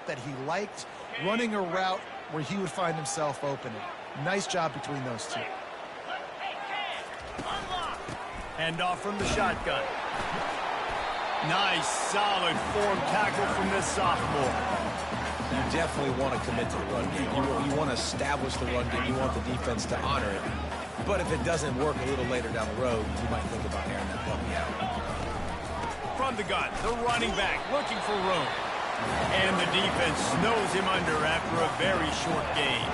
that he liked, running a route where he would find himself opening. Nice job between those two. Hand off from the shotgun. Nice, solid form tackle from this sophomore. You definitely want to commit to the run game. You want to establish the run game. You want the defense to honor it. But if it doesn't work a little later down the road, you might think about airing that puppy out. From the gun, the running back looking for room. And the defense snows him under after a very short gain.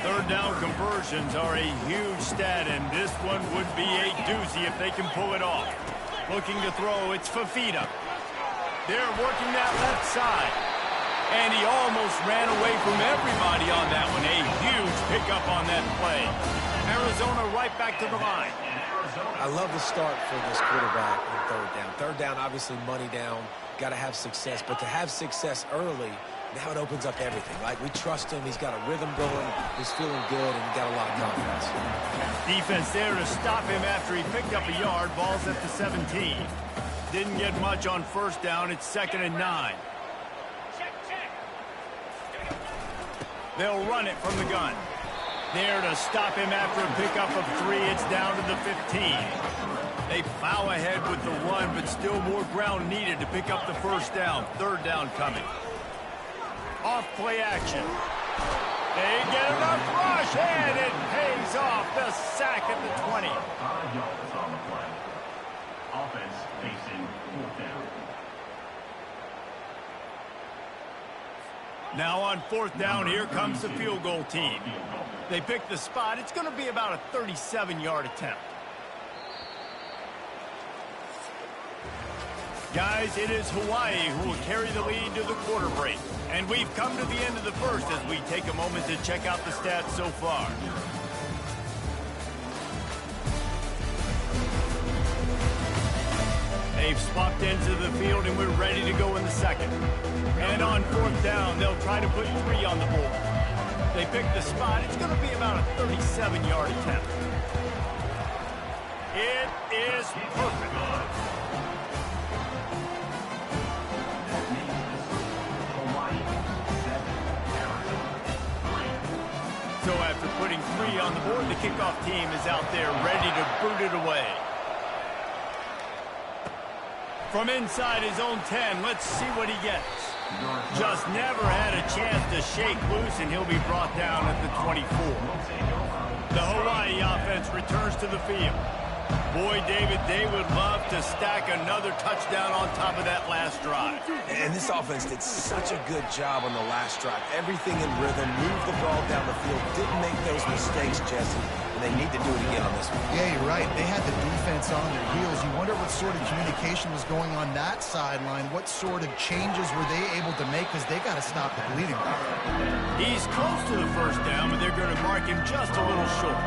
Third down conversions are a huge stat, and this one would be a doozy if they can pull it off. Looking to throw, it's Fafita. They're working that left side. And he almost ran away from everybody on that one. A huge pickup on that play. Arizona right back to the line. I love the start for this quarterback on third down. Third down, obviously money down. Got to have success. But to have success early, now it opens up everything. Like, we trust him. He's got a rhythm going. He's feeling good, and he got a lot of confidence. Defense there to stop him after he picked up a yard. Ball's at the 17. Didn't get much on first down. It's 2nd and 9. They'll run it from the gun. There to stop him after a pickup of 3. It's down to the 15. They plow ahead with the run, but still more ground needed to pick up the first down. Third down coming. Off play action. They get enough rush, and it pays off. The sack at the 20. 5 yards on the play. Offense facing 4th down. Now on 4th down, here comes the field goal team. They pick the spot. It's going to be about a 37-yard attempt. Guys, it is Hawaii who will carry the lead to the quarter break. And we've come to the end of the first as we take a moment to check out the stats so far. They've swapped into the field, and we're ready to go in the second. And on 4th down, they'll try to put 3 on the board. They pick the spot. It's going to be about a 37-yard attempt. It is perfect. So after putting 3 on the board, the kickoff team is out there ready to boot it away. From inside his own 10, let's see what he gets. Just never had a chance to shake loose, and he'll be brought down at the 24. The Hawaii offense returns to the field. Boy, David, they would love to stack another touchdown on top of that last drive. And this offense did such a good job on the last drive. Everything in rhythm, moved the ball down the field, didn't make those mistakes, Jesse. And they need to do it again on this one. Yeah, you're right. They had the defense on their heels. You wonder what sort of communication was going on that sideline. What sort of changes were they able to make, because they got to stop the bleeding. He's close to the first down, but they're going to mark him just a little short.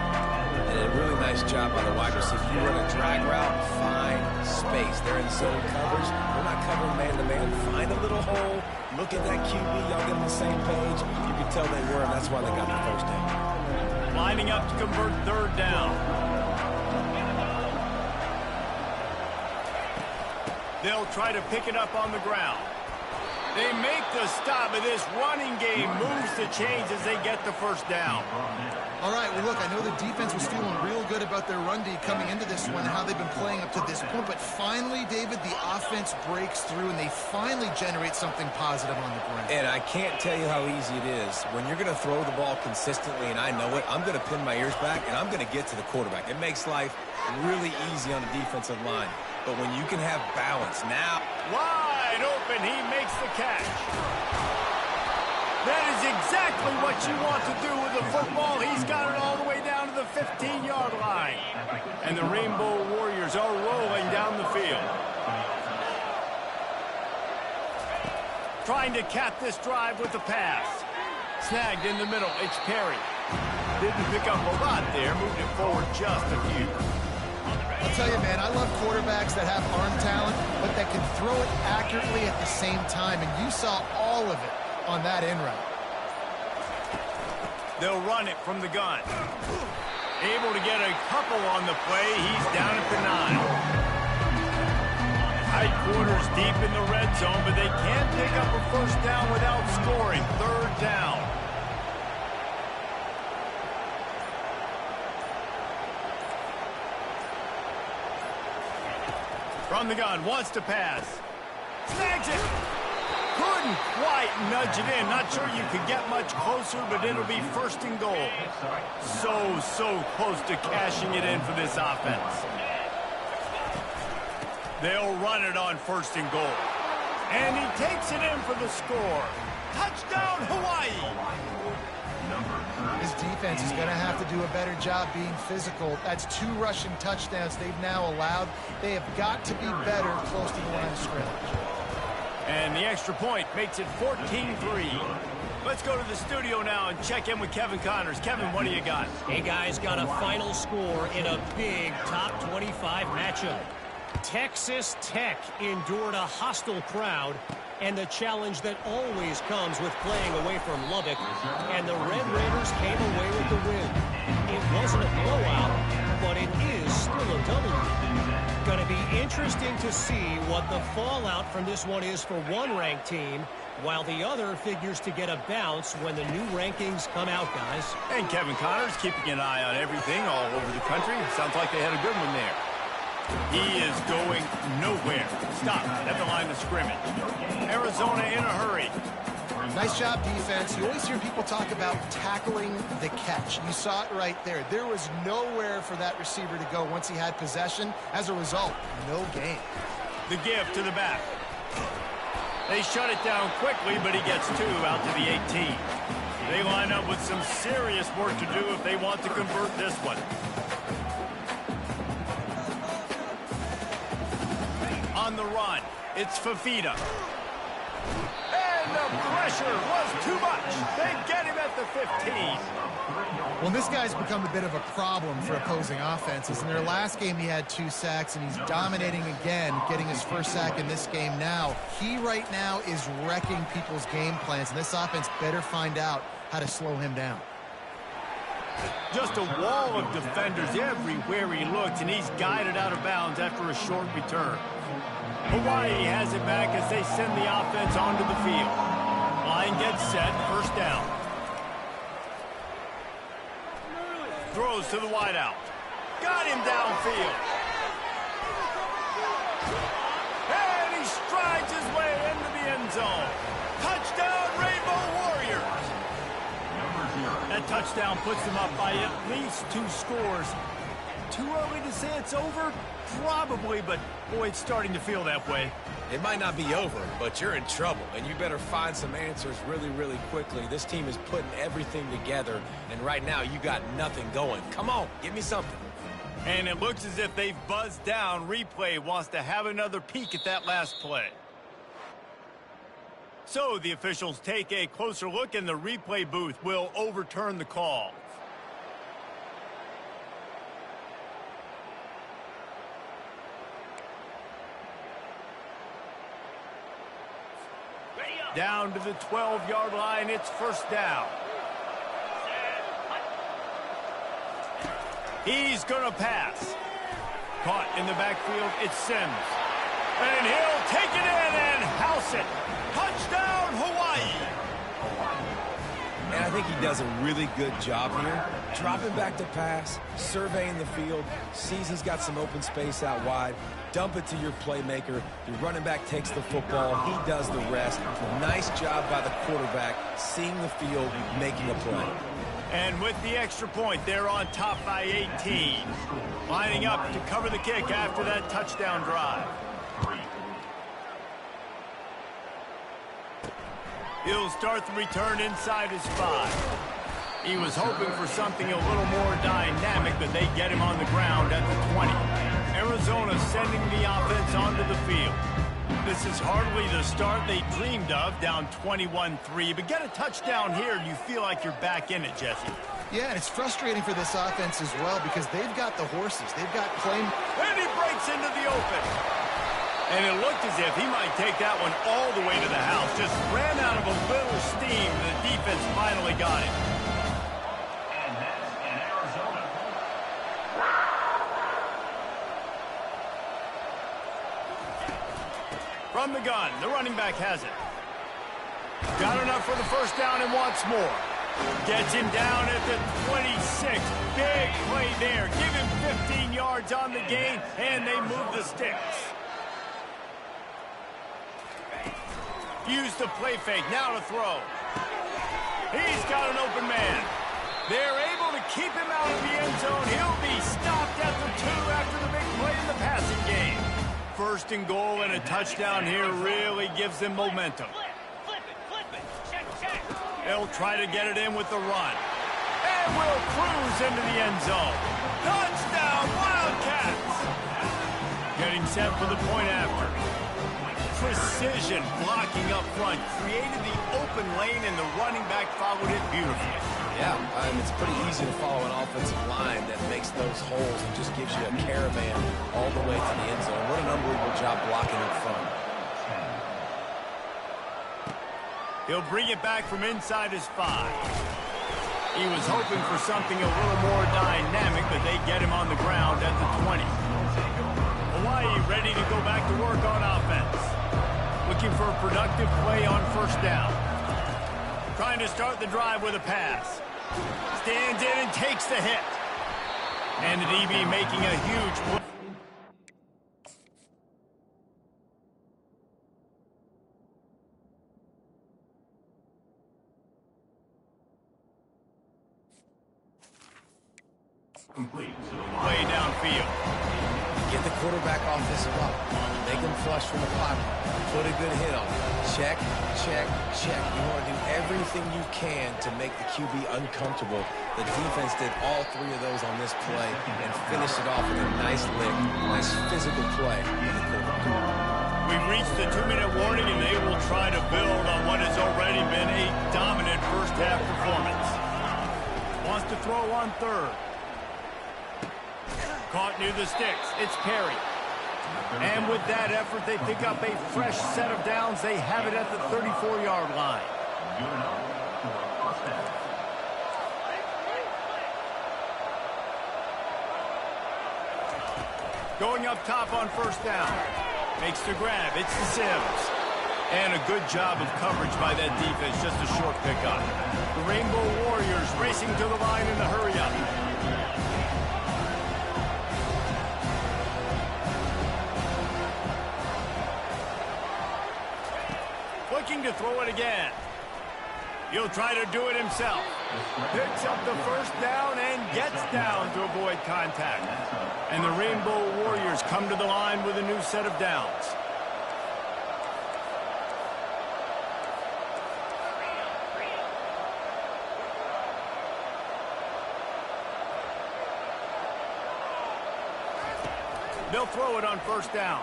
And a really nice job by the wide receiver. If you run a drag route, find space. They're in zone coverage. They're not covering man-to-man. Find a little hole. Look at that QB. Y'all get on the same page. You can tell they were, and that's why they got the first down. Lining up to convert 3rd down. They'll try to pick it up on the ground. They make the stop, but this running game moves the chains as they get the first down. All right, well, look, I know the defense was feeling real good about their run D coming into this one and how they've been playing up to this point, but finally, David, the offense breaks through, and they finally generate something positive on the ground. And I can't tell you how easy it is. When you're going to throw the ball consistently, and I know it, I'm going to pin my ears back, and I'm going to get to the quarterback. It makes life really easy on the defensive line. But when you can have balance now. Wide open, he makes the catch. That is exactly what you want to do with the football. He's got it all the way down to the 15-yard line. And the Rainbow Warriors are rolling down the field. Trying to cap this drive with the pass. Snagged in the middle, it's Perry. Didn't pick up a lot there, moved it forward just a few. I'll tell you, man, I love quarterbacks that have arm talent, but that can throw it accurately at the same time, and you saw all of it on that in route. They'll run it from the gun. Able to get a couple on the play. He's down at the 9. High quarters deep in the red zone, but they first down without scoring. Third down. From the gun, wants to pass. Snags it. Couldn't quite nudge it in. Not sure you could get much closer, but it'll be first and goal. So close to cashing it in for this offense. They'll run it on first and goal. And he takes it in for the score. Touchdown, Hawaii. His defense is going to have to do a better job being physical. That's 2 rushing touchdowns they've now allowed. They have got to be better close to the line of scrimmage. And the extra point makes it 14-3. Let's go to the studio now and check in with Kevin Connors. Kevin, what do you got? Hey, guys, got a final score in a big top 25 matchup. Texas Tech endured a hostile crowd and the challenge that always comes with playing away from Lubbock, and the Red Raiders came away with the win. It wasn't a blowout, but it is still a W. Going to be interesting to see what the fallout from this one is for one ranked team, while the other figures to get a bounce when the new rankings come out, guys. And Kevin Connors keeping an eye on everything all over the country. Sounds like they had a good one there. He is going nowhere. Stop at the line of scrimmage. Arizona in a hurry. Nice job, defense. You always hear people talk about tackling the catch. You saw it right there. There was nowhere for that receiver to go once he had possession. As a result, no gain. The give to the back. They shut it down quickly, but he gets 2 out to the 18. They line up with some serious work to do if they want to convert this one. On the run, it's Fafita. And the pressure was too much. They get him at the 15. Well, this guy's become a bit of a problem for opposing offenses. In their last game, he had 2 sacks, and he's dominating again, getting his first sack in this game now. He right now is wrecking people's game plans, and this offense better find out how to slow him down. Just a wall of defenders everywhere he looks, and he's guided out of bounds after a short return. Hawaii has it back as they send the offense onto the field. Line gets set, first down. Throws to the wideout. Got him downfield. And he strides his way into the end zone. Touchdown, Rainbow Warriors. That touchdown puts them up by at least 2 scores. Too early to say it's over? Probably, but boy, it's starting to feel that way. It might not be over, but you're in trouble, and you better find some answers really quickly. This team is putting everything together, and right now you got nothing going. Come on, give me something. And it looks as if they've buzzed down. Replay wants to have another peek at that last play. So the officials take a closer look, and the replay booth will overturn the call. Down to the 12-yard line, it's first down. He's going to pass. Caught in the backfield, it's Sims. And he'll take it in and house it. Touchdown, Hawaii. And I think he does a really good job here. Dropping back to pass, surveying the field, sees he's got some open space out wide. Dump it to your playmaker. Your running back takes the football. He does the rest. Nice job by the quarterback, seeing the field, making a play. And with the extra point, they're on top by 18. Lining up to cover the kick after that touchdown drive. He'll start the return inside his 5. He was hoping for something a little more dynamic, but they get him on the ground at the 20. Arizona sending the offense onto the field. This is hardly the start they dreamed of, down 21-3. But get a touchdown here, and you feel like you're back in it, Jesse. Yeah, and it's frustrating for this offense as well because they've got the horses. They've got play. And he breaks into the open. And it looked as if he might take that one all the way to the house. Just ran out of a little steam, and the defense finally got him. And that's in Arizona. From the gun, the running back has it. Got enough for the first down and wants more. Gets him down at the 26. Big play there. Give him 15 yards on the gain, and they move the sticks. Use the play fake. Now to throw. He's got an open man. They're able to keep him out of the end zone. He'll be stopped at the 2 after the big play in the passing game. First and goal and a touchdown here really gives them momentum. They'll try to get it in with the run. And will cruise into the end zone. Touchdown, Wildcats! Getting set for the point after. Precision blocking up front. Created the open lane, and the running back followed it beautifully. Yeah, it's pretty easy to follow an offensive line that makes those holes and just gives you a caravan all the way to the end zone. What an unbelievable job blocking up front. He'll bring it back from inside his 5. He was hoping for something a little more dynamic, but they get him on the ground at the 20. Hawaii ready to go back to work on offense. Looking for a productive play on first down. Trying to start the drive with a pass. Stands in and takes the hit. And the DB making a huge play. Complete to the Way downfield. Get the quarterback off his spot. Make him flush from the pocket. Put a good hit on him. Check, check, check. You want to do everything you can to make the QB uncomfortable. The defense did all 3 of those on this play and finished it off with a nice lick, nice physical play. We've reached the 2-minute warning, and they will try to build on what has already been a dominant first-half performance. Wants to throw on third. Caught near the sticks. It's Perry. And with that effort, they pick up a fresh set of downs. They have it at the 34-yard line. Going up top on first down. Makes the grab. It's to Sims. And a good job of coverage by that defense. Just a short pickup. The Rainbow Warriors racing to the line in the hurry-up. Looking to throw it again. He'll try to do it himself. Picks up the first down and gets down to avoid contact. And the Rainbow Warriors come to the line with a new set of downs. They'll throw it on first down.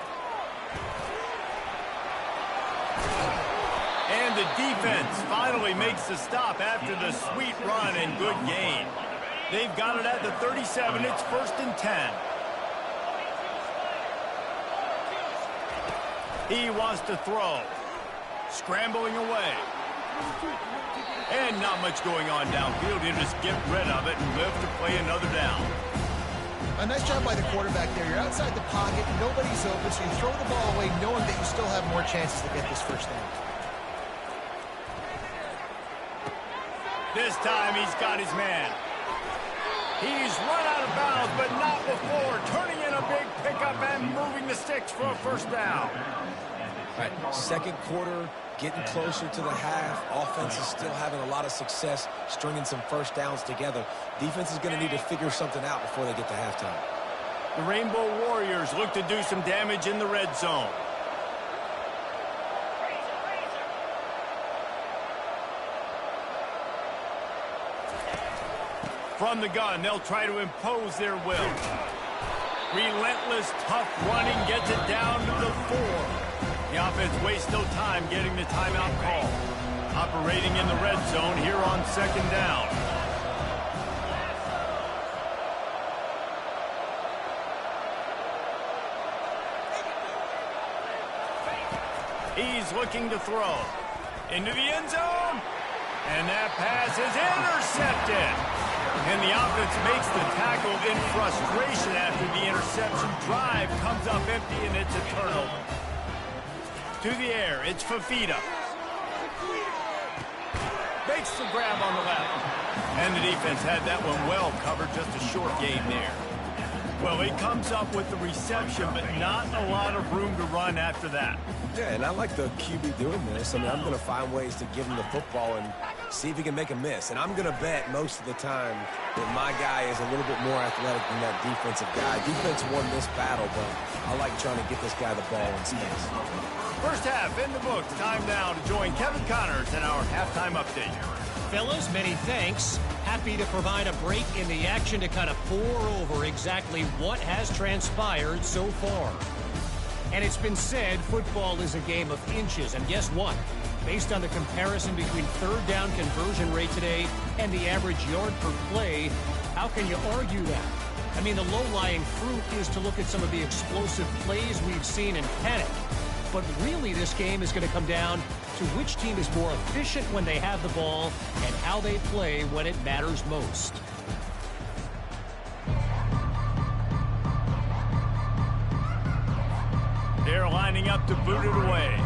And the defense finally makes the stop after the sweet run and good gain. They've got it at the 37. It's 1st and 10. He wants to throw. Scrambling away. And not much going on downfield. He'll just get rid of it and live to play another down. A nice job by the quarterback there. You're outside the pocket. Nobody's open, so you throw the ball away knowing that you still have more chances to get this first down. This time he's got his man. He's run out of bounds, but not before. Turning in a big pickup and moving the sticks for a first down. All right, second quarter, getting closer to the half. Offense is still having a lot of success stringing some first downs together. Defense is going to need to figure something out before they get to halftime. The Rainbow Warriors look to do some damage in the red zone. From the gun, they'll try to impose their will. Relentless, tough running gets it down to the 4. The offense wastes no time getting the timeout call. Operating in the red zone here on second down. He's looking to throw. Into the end zone. And that pass is intercepted. And the offense makes the tackle in frustration after the interception. Drive comes up empty, and it's a turnover. To the air, it's Fafita. Makes the grab on the left. And the defense had that one well covered, just a short gain there. Well, he comes up with the reception, but not a lot of room to run after that. Yeah, and I like the QB doing this. I mean, I'm going to find ways to give him the football and see if he can make a miss. And I'm going to bet most of the time that my guy is a little bit more athletic than that defensive guy. Defense won this battle, but I like trying to get this guy the ball in space. First half in the books. Time now to join Kevin Connors in our halftime update. Fellas, many thanks. Happy to provide a break in the action to kind of pour over exactly what has transpired so far. And it's been said football is a game of inches. And guess what? Based on the comparison between third down conversion rate today and the average yard per play, how can you argue that? I mean, the low-lying fruit is to look at some of the explosive plays we've seen and panic. But really, this game is going to come down to which team is more efficient when they have the ball and how they play when it matters most. They're lining up to boot it away.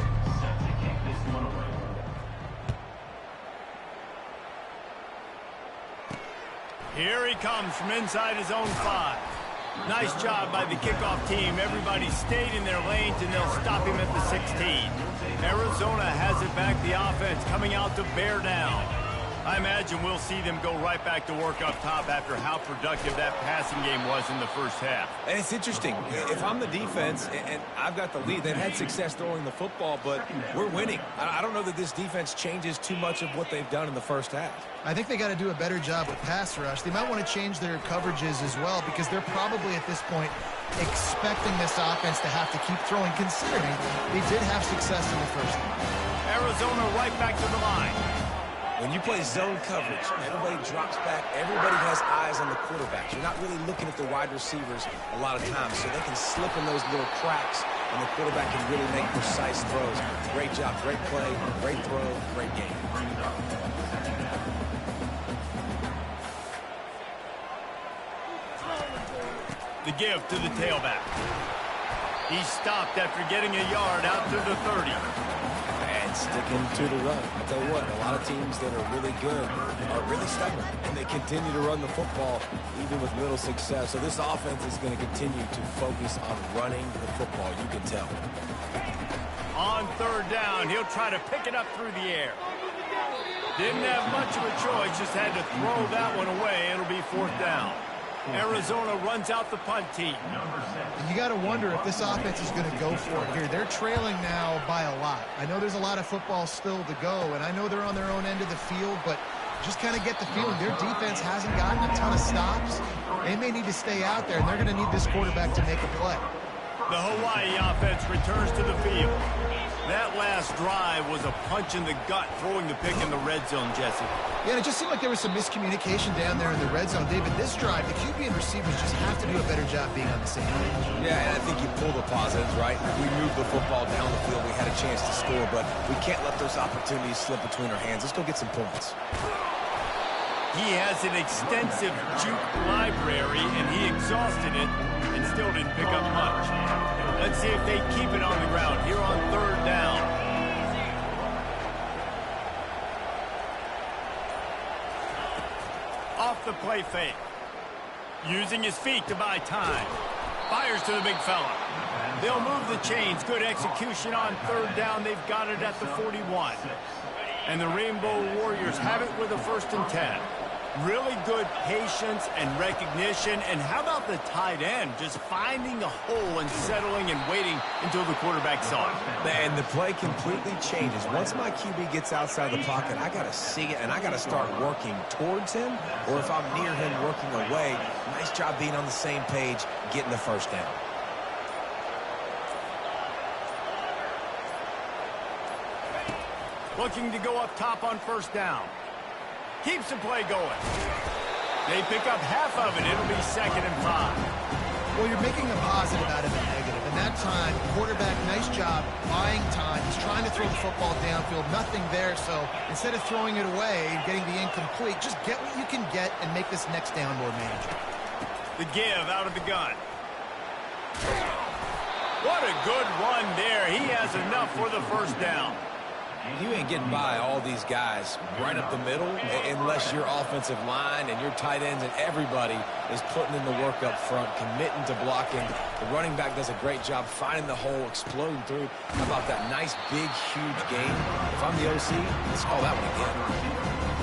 Here he comes from inside his own 5. Nice job by the kickoff team. Everybody stayed in their lanes, and they'll stop him at the 16. Arizona has it back. The offense coming out to bear down. I imagine we'll see them go right back to work up top after how productive that passing game was in the first half. And it's interesting. If I'm the defense and I've got the lead, they've had success throwing the football, but we're winning. I don't know that this defense changes too much of what they've done in the first half. I think they got to do a better job with pass rush. They might want to change their coverages as well because they're probably at this point expecting this offense to have to keep throwing, considering they did have success in the first half. Arizona right back to the line. When you play zone coverage, everybody drops back. Everybody has eyes on the quarterback. You're not really looking at the wide receivers a lot of times, so they can slip in those little cracks, and the quarterback can really make precise throws. Great job, great play, great throw, great game. The give to the tailback. He stopped after getting a yard out to the 30. Sticking to the run. I'll tell you what, a lot of teams that are really good are really stubborn, and they continue to run the football even with little success. So this offense is going to continue to focus on running the football, you can tell. On third down, he'll try to pick it up through the air. Didn't have much of a choice, just had to throw that one away. It'll be fourth down. Arizona runs out the punt team. And you got to wonder if this offense is going to go for it here. They're trailing now by a lot. I know there's a lot of football still to go, and I know they're on their own end of the field, but just kind of get the feeling their defense hasn't gotten a ton of stops. They may need to stay out there, and they're going to need this quarterback to make a play. The Hawaii offense returns to the field. That last drive was a punch in the gut, throwing the pick in the red zone, Jesse. Yeah, and it just seemed like there was some miscommunication down there in the red zone. David, this drive, the QB and receivers just have to do a better job being on the same page. Yeah, and I think you pull the positives, right? We moved the football down the field. We had a chance to score, but we can't let those opportunities slip between our hands. Let's go get some points. He has an extensive juke library, and he exhausted it and still didn't pick up much. Let's see if they keep it on the ground here on third down. Off the play fake. Using his feet to buy time. Fires to the big fella. They'll move the chains. Good execution on third down. They've got it at the 41. And the Rainbow Warriors have it with a 1st and 10. Really good patience and recognition. And how about the tight end? Just finding the hole and settling and waiting until the quarterback saw it. And the play completely changes. Once my QB gets outside the pocket, I got to see it, and I got to start working towards him, or if I'm near him, working away. Nice job being on the same page, getting the first down. Looking to go up top on first down. Keeps the play going. They pick up half of it. It'll be 2nd and 5. Well, you're making a positive out of a negative. And that time, quarterback, nice job buying time. He's trying to throw the football downfield. Nothing there. So instead of throwing it away and getting the incomplete, just get what you can get and make this next down more manageable. The give out of the gun. What a good run there. He has enough for the first down. You ain't getting by all these guys right up the middle unless your offensive line and your tight ends and everybody is putting in the work up front, committing to blocking. The running back does a great job finding the hole, exploding through. How about that nice, big, huge game? If I'm the OC, let's call that one again.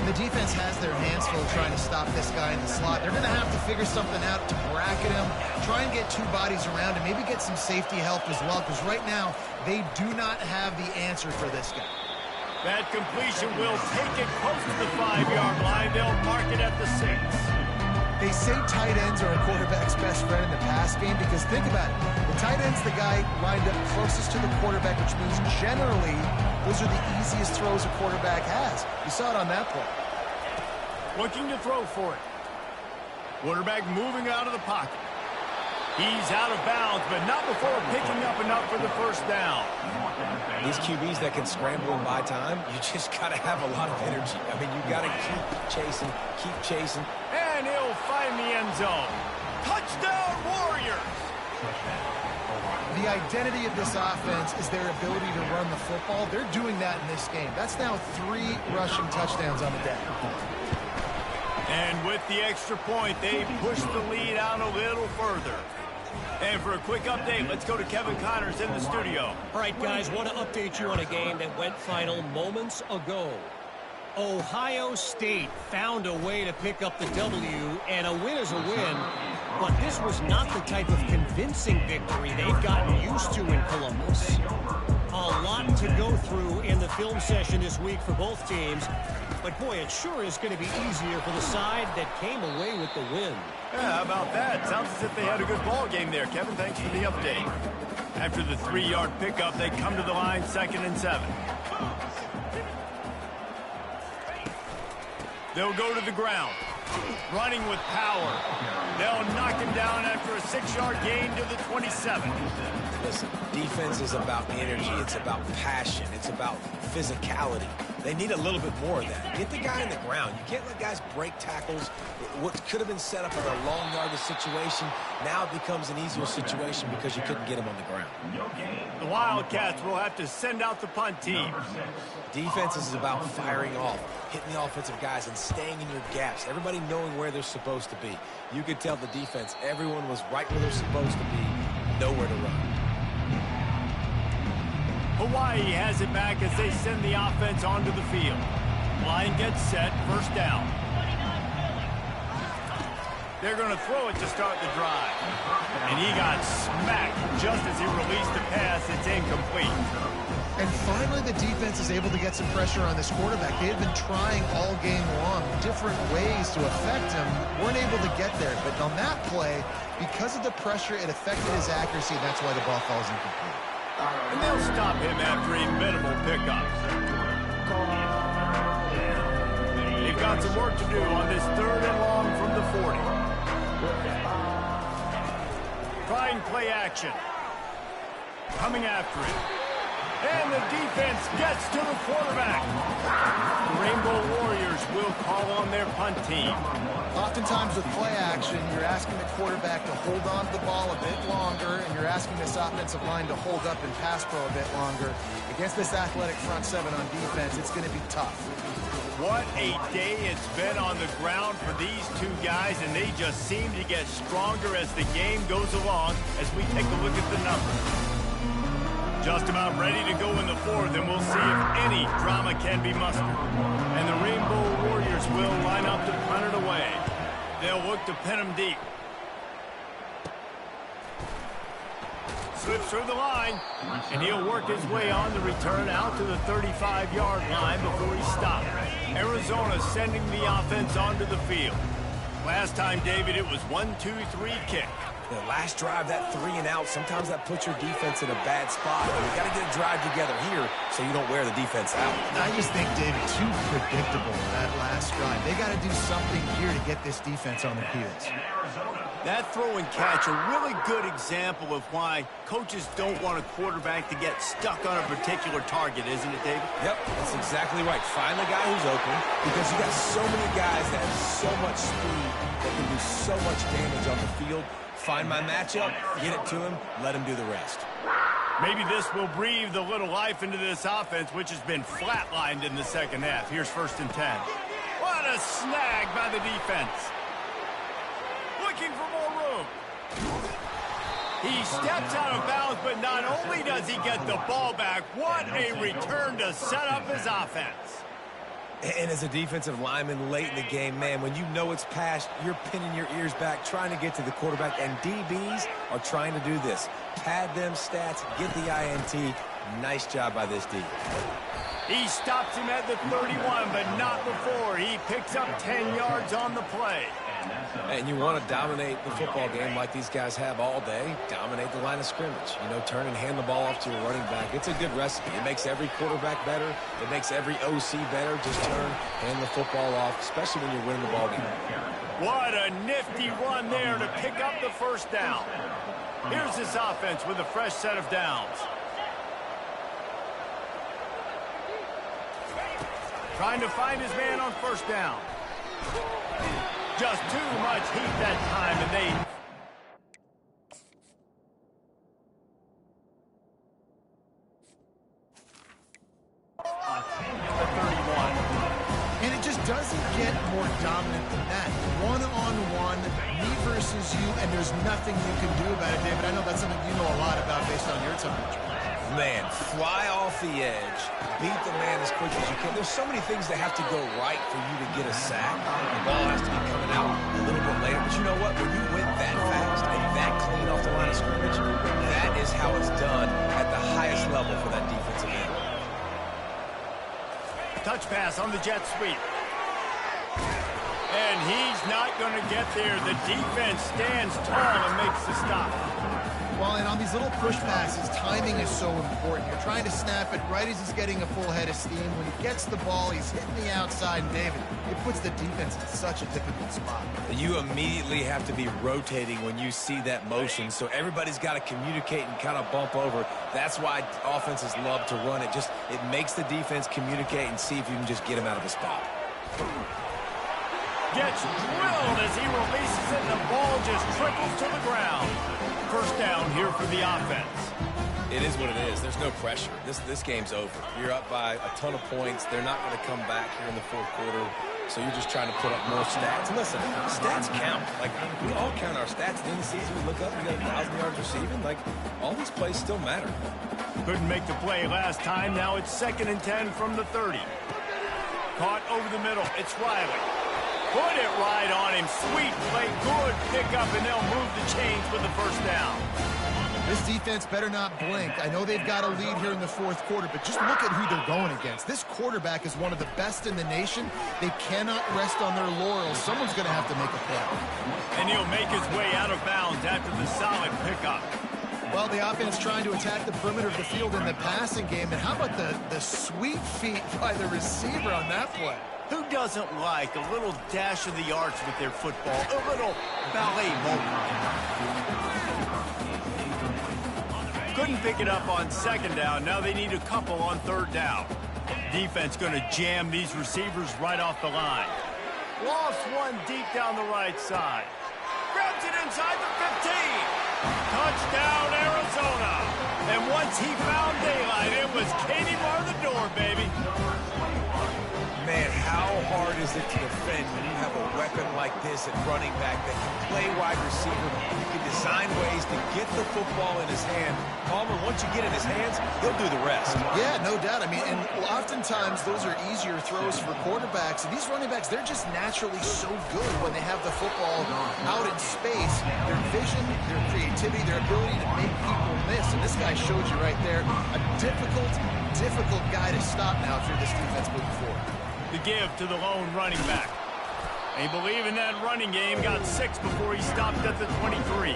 The defense has their hands full trying to stop this guy in the slot. They're going to have to figure something out to bracket him, try and get two bodies around him, maybe get some safety help as well, because right now they do not have the answer for this guy. That completion will take it close to the 5-yard line. They'll mark it at the 6. They say tight ends are a quarterback's best friend in the pass game because think about it. The tight end's the guy lined up closest to the quarterback, which means generally those are the easiest throws a quarterback has. You saw it on that play. Looking to throw for it. Quarterback moving out of the pocket. He's out of bounds, but not before picking up enough for the first down. These QBs that can scramble and buy time, you just got to have a lot of energy. I mean, you got to keep chasing. And he'll find the end zone. Touchdown, Warriors! The identity of this offense is their ability to run the football. They're doing that in this game. That's now 3 rushing touchdowns on the day. And with the extra point, they push the lead out a little further. And for a quick update, let's go to Kevin Connors in the studio. All right, guys, want to update you on a game that went final moments ago. Ohio State found a way to pick up the W, and a win is a win. But this was not the type of convincing victory they've gotten used to in Columbus. A lot to go through in the film session this week for both teams. But, boy, it sure is going to be easier for the side that came away with the win. Yeah, how about that? Sounds as if they had a good ball game there, Kevin. Thanks for the update. After the 3-yard pickup, they come to the line 2nd and 7. They'll go to the ground. Running with power. They'll knock him down after a 6-yard gain to the 27. Listen, defense is about energy. It's about passion. It's about physicality. They need a little bit more of that. Get the guy in the ground. You can't let guys break tackles. What could have been set up in a long yardage situation, now it becomes an easier situation because you couldn't get him on the ground. The Wildcats will have to send out the punt team. Defense is about firing off, hitting the offensive guys, and staying in your gaps. Everybody knowing where they're supposed to be. You could tell the defense, everyone was right where they're supposed to be, nowhere to run. Hawaii has it back as they send the offense onto the field. Line gets set, first down. They're going to throw it to start the drive. And he got smacked just as he released the pass. It's incomplete. And finally, the defense is able to get some pressure on this quarterback. They had been trying all game long different ways to affect him. Weren't able to get there. But on that play, because of the pressure, it affected his accuracy. And that's why the ball falls incomplete. And they'll stop him after a minimal pickup. They've got some work to do on this 3rd and long from the 40. Trying play action. Coming after it. And the defense gets to the quarterback. The Rainbow Warriors will call on their punt team. Oftentimes with play action, you're asking the quarterback to hold on to the ball a bit longer, and you're asking this offensive line to hold up and pass pro a bit longer. Against this athletic front 7 on defense, it's going to be tough. What a day it's been on the ground for these two guys, and they just seem to get stronger as the game goes along as we take a look at the numbers. Just about ready to go in the 4th, and we'll see if any drama can be mustered. And the Rainbow Warriors will line up to punt it away. They'll look to pin him deep. Slips through the line, and he'll work his way on the return out to the 35-yard line before he stopped. Arizona sending the offense onto the field. Last time, David, it was 1-2-3 kick. The last drive, that 3 and out, sometimes that puts your defense in a bad spot. You got to get a drive together here so you don't wear the defense out. I just think, David, too predictable that last drive. They got to do something here to get this defense on their heels. That throw and catch, a really good example of why coaches don't want a quarterback to get stuck on a particular target, isn't it, David? Yep, that's exactly right. Find the guy who's open because you got so many guys that have so much speed that can do so much damage on the field. Find my matchup, get it to him, let him do the rest. Maybe this will breathe a little life into this offense, which has been flatlined in the second half. Here's 1st and 10. What a snag by the defense. Looking for more room. He steps out of bounds, but not only does he get the ball back, what a return to set up his offense. And as a defensive lineman late in the game, man, when you know it's passed, you're pinning your ears back, trying to get to the quarterback, and DBs are trying to do this. Pad them stats, get the INT. Nice job by this D. He stops him at the 31, but not before. He picks up 10 yards on the play. And you want to dominate the football game like these guys have all day. Dominate the line of scrimmage. You know, turn and hand the ball off to your running back. It's a good recipe. It makes every quarterback better. It makes every OC better. Just turn, hand the football off, especially when you're winning the ball game. What a nifty run there to pick up the 1st down. Here's this offense with a fresh set of downs. Trying to find his man on 1st down. Just too much heat that time, and they... the 31. And it just doesn't get more dominant than that. One-on-one, me versus you, and there's nothing you can do about it, David. I know that's something you know a lot about based on your time. Man, fly off the edge, beat the man as quick as you can. There's so many things that have to go right for you to get a sack. The ball has to be coming out a little bit later. But you know what? When you went that fast and that clean off the line of scrimmage, that is how it's done at the highest level for that defensive end. Touch pass on the jet sweep. And he's not going to get there. The defense stands tall and makes the stop. Well, and on these little push passes, timing is so important. You're trying to snap it right as he's getting a full head of steam. When he gets the ball, he's hitting the outside, and David, it puts the defense in such a difficult spot. You immediately have to be rotating when you see that motion, so everybody's got to communicate and kind of bump over. That's why offenses love to run it. It makes the defense communicate and see if you can just get him out of a spot. Gets drilled as he releases it, and the ball just trickles to the ground. 1st down here for the offense. It is what it is. There's no pressure. This game's over. You're up by a ton of points. They're not going to come back here in the 4th quarter, so you're just trying to put up more stats. And listen, stats count. Like, we all count our stats at the end of the season. We look up, we got 1,000 yards receiving. Like, all these plays still matter. Couldn't make the play last time. Now it's 2nd and 10 from the 30. Caught over the middle. It's Riley. Put it right on him. Sweet play. Good pickup, and they'll move the chains with the 1st down. This defense better not blink. I know they've got a lead here in the 4th quarter, but just look at who they're going against. This quarterback is one of the best in the nation. They cannot rest on their laurels. Someone's going to have to make a play. And he'll make his way out of bounds after the solid pickup. Well, the offense trying to attack the perimeter of the field in the passing game. And how about the sweet feet by the receiver on that play? Who doesn't like a little dash of the arts with their football? A little ballet moment. Couldn't pick it up on 2nd down. Now they need a couple on 3rd down. Defense going to jam these receivers right off the line. Lost one deep down the right side. Grabs it inside the 15. Touchdown, Arizona. And once he found daylight, it was Katie bar the door, baby. Man, how hard is it to defend when you have a weapon like this at running back that can play wide receiver? You can design ways to get the football in his hand. Palmer, once you get in his hands, he'll do the rest. Yeah, no doubt. I mean, and oftentimes those are easier throws for quarterbacks. And these running backs, they're just naturally so good when they have the football out in space. Their vision, their creativity, their ability to make people miss. And this guy showed you right there, a difficult guy to stop now if you're this defense moving forward. The give to the lone running back. They believe in that running game. Got 6 before he stopped at the 23.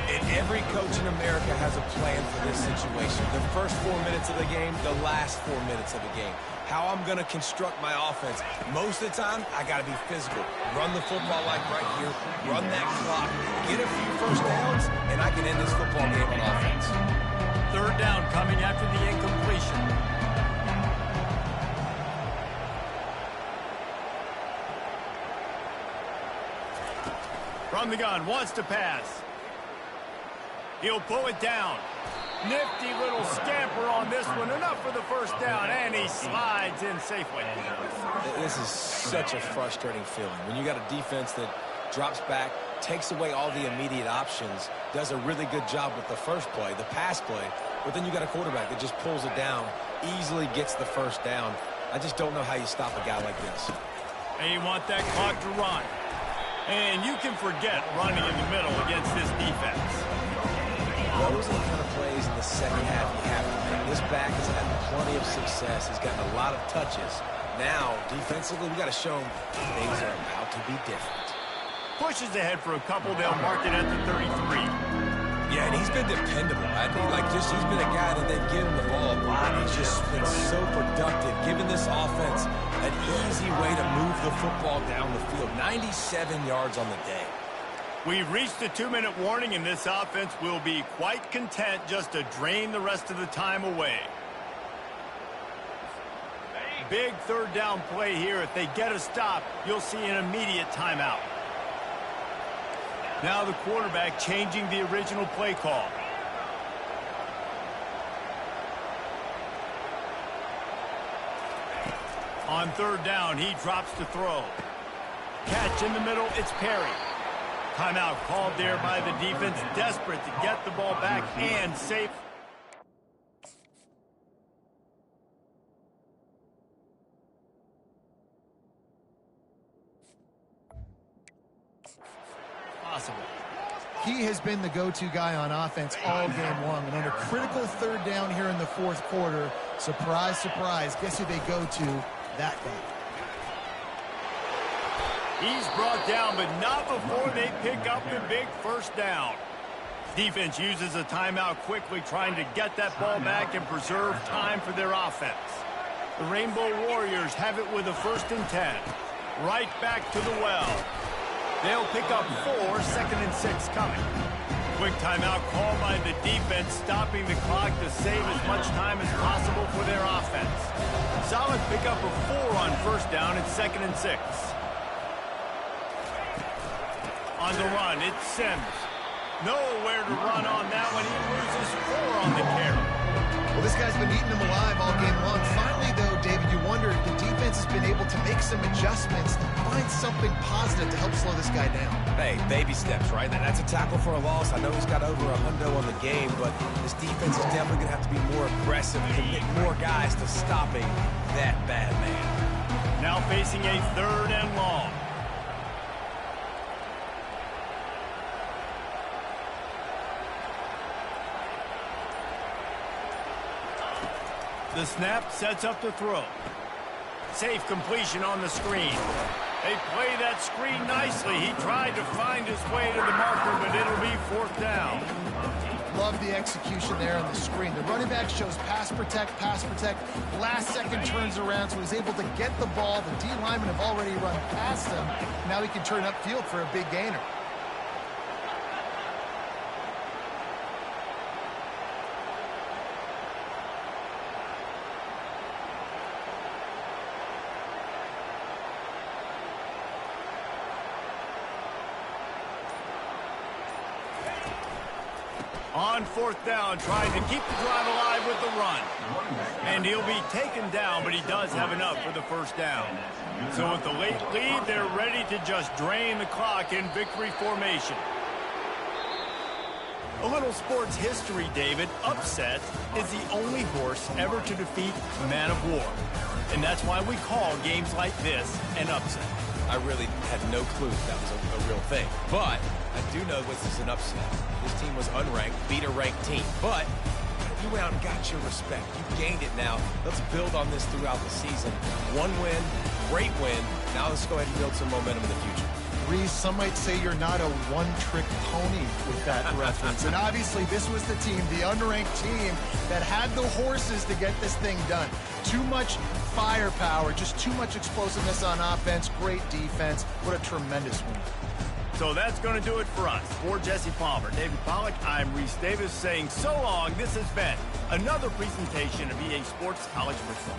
And every coach in America has a plan for this situation. The first 4 minutes of the game, the last 4 minutes of the game. How I'm going to construct my offense. Most of the time, I got to be physical. Run the football like right here. Run that clock. Get a few 1st downs, and I can end this football game on offense. 3rd down coming after the incompletion. From the gun, wants to pass. He'll pull it down. Nifty little scamper on this one. Enough for the first down, and he slides in safely. This is such a frustrating feeling. When you got a defense that drops back, takes away all the immediate options, does a really good job with the first play, the pass play, but then you got a quarterback that just pulls it down, easily gets the first down. I just don't know how you stop a guy like this. And you want that clock to run. And you can forget running in the middle against this defense. Those are the kind of plays in the second half you have to make. This back has had plenty of success. He's gotten a lot of touches. Now, defensively, we got to show him things are about to be different. Pushes ahead for a couple. They'll mark it at the 33. Yeah, and he's been dependable. He's been a guy that they've given the ball a lot. He's just been so productive, giving this offense an easy way to move the football down the field. 97 yards on the day. We've reached the 2-minute warning, and this offense will be quite content just to drain the rest of the time away. Big third down play here. If they get a stop, you'll see an immediate timeout. Now the quarterback changing the original play call. On third down, he drops to throw. Catch in the middle, it's Perry. Timeout called there by the defense, desperate to get the ball back and safe. Possible. He has been the go-to guy on offense all game long. And under critical third down here in the fourth quarter, surprise, surprise, guess who they go to? That guy. He's brought down, but not before they pick up the big first down. Defense uses a timeout quickly, trying to get that ball back and preserve time for their offense. The Rainbow Warriors have it with a 1st and 10. Right back to the well. They'll pick up 4, 2nd and 6 coming. Quick timeout called by the defense, stopping the clock to save as much time as possible for their offense. Solid pickup of 4 on 1st down and 2nd and 6. On the run, it's Sims. Nowhere to run on that one. He loses 4 on the carry. Well, this guy's been eating them alive all game long. Finally, though, David, you wonder if the defense has been able to make some adjustments, find something positive to help slow this guy down. Hey, baby steps, right? And that's a tackle for a loss. I know he's got over a hundo on the game, but this defense is definitely going to have to be more aggressive, commit more guys to stopping that bad man. Now facing a 3rd and long. The snap sets up the throw. Safe completion on the screen. They play that screen nicely. He tried to find his way to the marker, but it'll be 4th down. Love the execution there on the screen. The running back shows pass protect, pass protect. Last second turns around, so he's able to get the ball. The D linemen have already run past him. Now he can turn upfield for a big gainer. On 4th down, trying to keep the drive alive with the run. And he'll be taken down, but he does have enough for the 1st down. So with the late lead, they're ready to just drain the clock in victory formation. A little sports history, David. Upset is the only horse ever to defeat Man of War. And that's why we call games like this an upset. I really had no clue that was a real thing. But I do know this is an upset. This team was unranked, beat a ranked team. But you went out and got your respect. You gained it now. Let's build on this throughout the season. One win, great win. Now let's go ahead and build some momentum in the future. Reese, some might say you're not a one-trick pony with that reference. And obviously this was the team, the unranked team, that had the horses to get this thing done. Too much firepower, just too much explosiveness on offense, great defense. What a tremendous win. So that's going to do it for us. For Jesse Palmer, David Pollack, I'm Reese Davis saying so long. This has been another presentation of EA Sports College Football.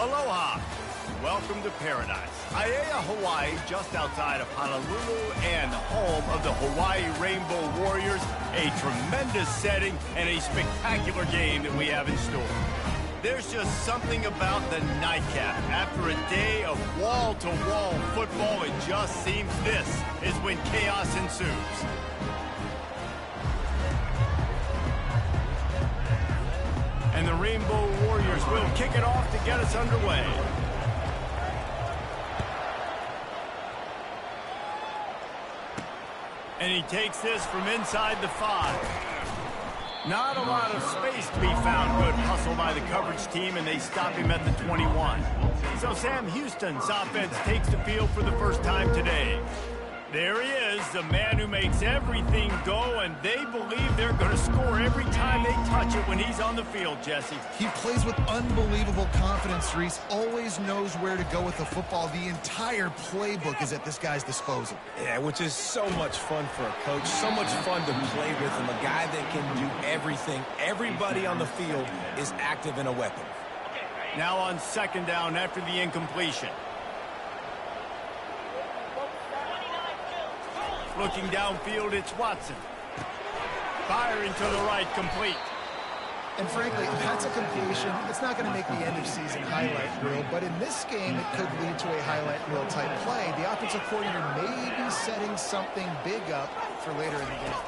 Aloha. Welcome to paradise. Aiea, Hawaii, just outside of Honolulu and home of the Hawaii Rainbow Warriors. A tremendous setting and a spectacular game that we have in store. There's just something about the nightcap. After a day of wall-to-wall football, it just seems this is when chaos ensues. And the Rainbow Warriors will kick it off to get us underway. And he takes this from inside the 5. Not a lot of space to be found. Good hustle by the coverage team, and they stop him at the 21. So Sam Houston's offense takes the field for the first time today. There he is, the man who makes everything go, and they believe they're going to score every time they touch it when he's on the field, Jesse. He plays with unbelievable confidence, Reese. Always knows where to go with the football. The entire playbook is at this guy's disposal. Yeah, which is so much fun for a coach. So much fun to play with him. A guy that can do everything. Everybody on the field is active in a weapon. Now on second down after the incompletion. Looking downfield, it's Watson. Firing to the right, complete. And frankly, if that's a completion, it's not going to make the end-of-season highlight reel, but in this game, it could lead to a highlight reel type play. The offensive coordinator may be setting something big up for later in the game.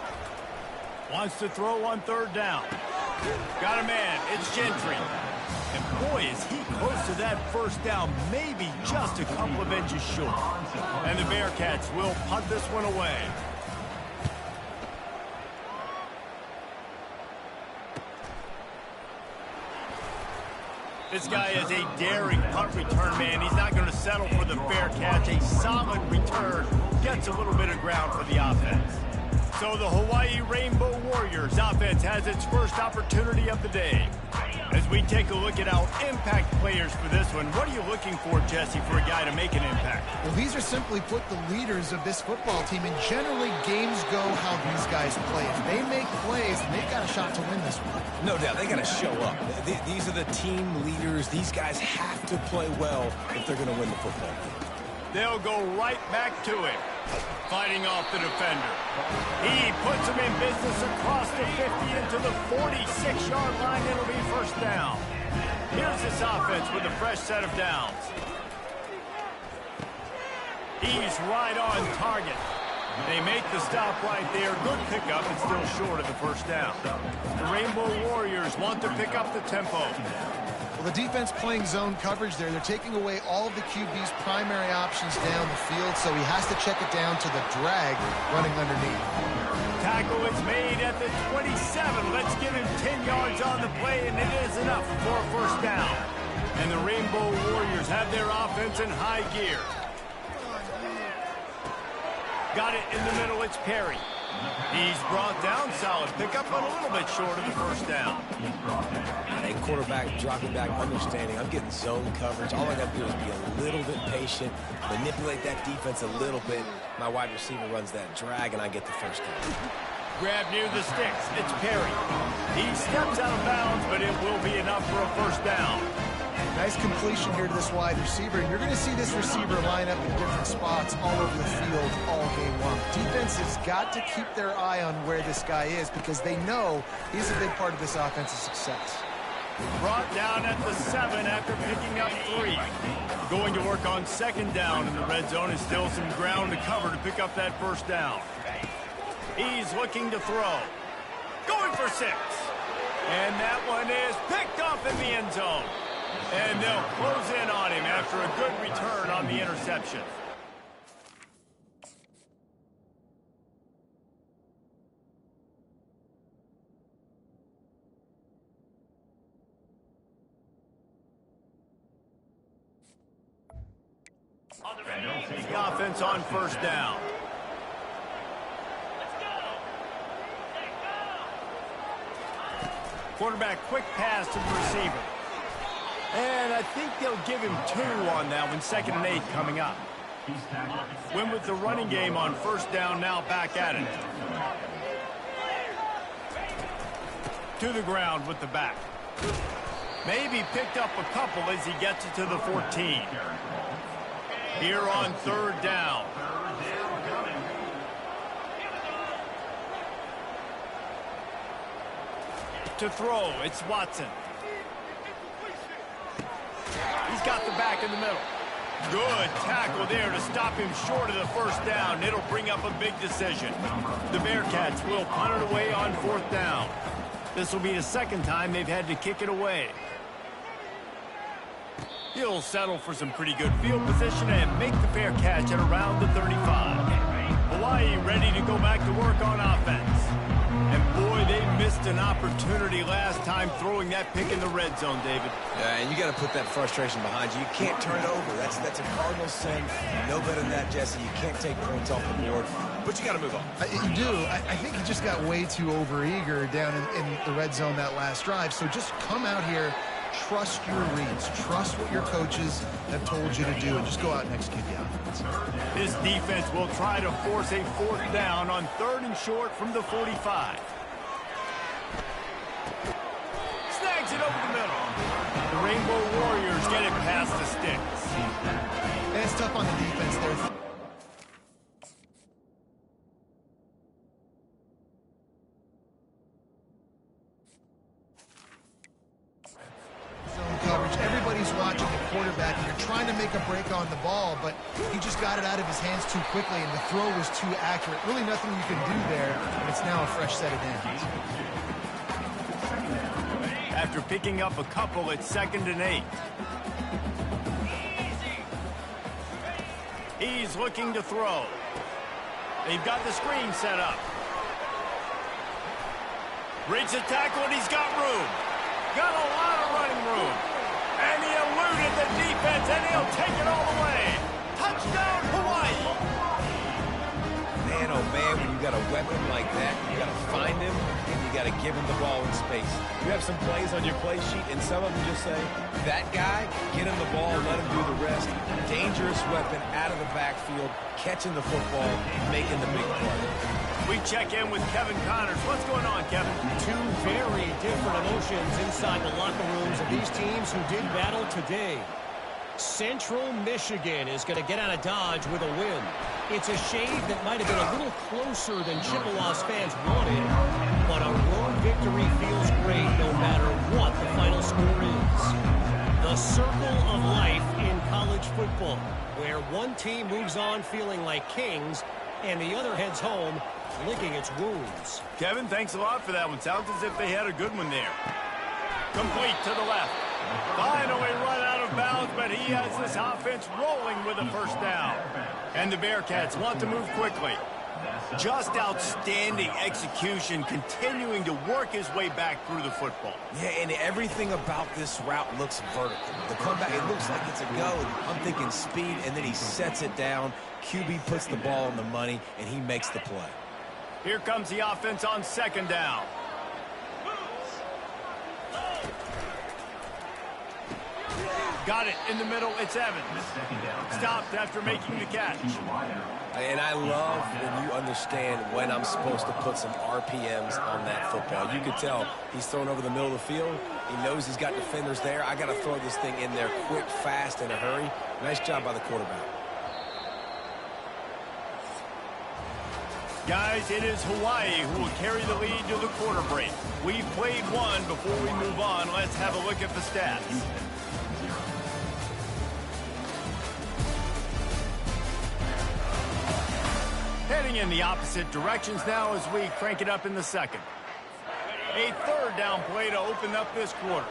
Wants to throw on third down. Got a man, it's Gentry. And boy, is he close to that first down, maybe just a couple of inches short. And the Bearcats will punt this one away. This guy is a daring punt return man. He's not going to settle for the fair catch. A solid return gets a little bit of ground for the offense. So the Hawaii Rainbow Warriors offense has its first opportunity of the day. As we take a look at our impact players for this one, what are you looking for, Jesse, for a guy to make an impact? Well, these are simply put the leaders of this football team, and generally games go how these guys play. If they make plays, they've got a shot to win this one. No doubt, they got to show up. These are the team leaders. These guys have to play well if they're going to win the football game. They'll go right back to him, fighting off the defender. He puts him in business across the 50 into the 46-yard line. It'll be first down. Here's this offense with a fresh set of downs. He's right on target. They make the stop right there. Good pickup, and still short of the first down. The Rainbow Warriors want to pick up the tempo. Well, the defense playing zone coverage there. They're taking away all of the QB's primary options down the field, so he has to check it down to the drag running underneath. Tackle is made at the 27. Let's give him 10 yards on the play, and it is enough for a first down. And the Rainbow Warriors have their offense in high gear. Got it in the middle, it's Perry. He's brought down, solid pickup, but a little bit short of the first down. A quarterback dropping back, understanding I'm getting zone coverage. All I got to do is be a little bit patient, manipulate that defense a little bit. My wide receiver runs that drag, and I get the first down. Grab near the sticks, it's Perry. He steps out of bounds, but it will be enough for a first down. Nice completion here to this wide receiver, and you're going to see this receiver line up in different spots all over the field all game long. Defense has got to keep their eye on where this guy is because they know he's a big part of this offensive success. Brought down at the 7 after picking up 3. Going to work on second down in the red zone, and still some ground to cover to pick up that first down. He's looking to throw. Going for 6. And that one is picked off in the end zone. And they'll close in on him after a good return on the interception. The offense on first down. Quarterback quick pass to the receiver. And I think they'll give him 2 on that one, 2nd and 8 coming up. Win with the running game on first down, now back at it. To the ground with the back. Maybe picked up a couple as he gets it to the 14. Here on third down. To throw, it's Watson. He's got the back in the middle. Good tackle there to stop him short of the first down. It'll bring up a big decision. The Bearcats will punt it away on fourth down. This will be the second time they've had to kick it away. He'll settle for some pretty good field position and make the fair catch at around the 35. Hawaii ready to go back to work on offense. And boy, they missed an opportunity last time throwing that pick in the red zone, David. Yeah, and you got to put that frustration behind you. You can't turn it over. That's a cardinal sin. You know better than that, Jesse. You can't take points off the board, but you got to move on. You do. I think he just got way too overeager down in the red zone that last drive. So just come out here, trust your reads, trust what your coaches have told you to do, and just go out and execute the offense. This defense will try to force a fourth down on third and short from the 45. Snags it over the middle. The Rainbow Warriors get it past the sticks. And it's tough on the defense there. Coverage. Everybody's watching the quarterback, and you're trying to make a break on the ball, but he just got it out of his hands too quickly, and the throw was too accurate. Really nothing you can do there, and it's now a fresh set of downs. After picking up a couple, it's 2nd and 8. He's looking to throw. They've got the screen set up. Breaks a tackle, and he's got room. Got a lot of running room. And he eluded the defense, and he'll take it all the way. Touchdown, Hawaii. Man, oh man, when you got a weapon like that, you got to find him, and you got to give him the ball in space. You have some plays on your play sheet, and some of them just say, that guy, get him the ball, let him do the rest. Dangerous weapon out of the backfield, catching the football, making the big play. We check in with Kevin Connors. What's going on, Kevin? Two very different emotions inside the locker rooms of these teams who did battle today. Central Michigan is going to get out of Dodge with a win. It's a shade that might have been a little closer than Chippewa's fans wanted, but a road victory feels great no matter what the final score is. The circle of life in college football, where one team moves on feeling like kings and the other heads home licking its wounds. Kevin, thanks a lot for that one. Sounds as if they had a good one there. Complete to the left. Finally run out of bounds, but he has this offense rolling with a first down. And the Bearcats want to move quickly. Just outstanding execution, continuing to work his way back through the football. Yeah, and everything about this route looks vertical. The comeback, it looks like it's a go. I'm thinking speed, and then he sets it down. QB puts the ball on the money, and he makes the play. Here comes the offense on 2nd down. Got it in the middle. It's Evans. Stopped after making the catch. And I love when you understand when I'm supposed to put some RPMs on that football. You could tell he's thrown over the middle of the field. He knows he's got defenders there. I got to throw this thing in there quick, fast, in a hurry. Nice job by the quarterback. Guys, it is Hawaii who will carry the lead to the quarter break. We've played one. Before we move on, let's have a look at the stats. Heading in the opposite directions now as we crank it up in the second. A 3rd down play to open up this quarter.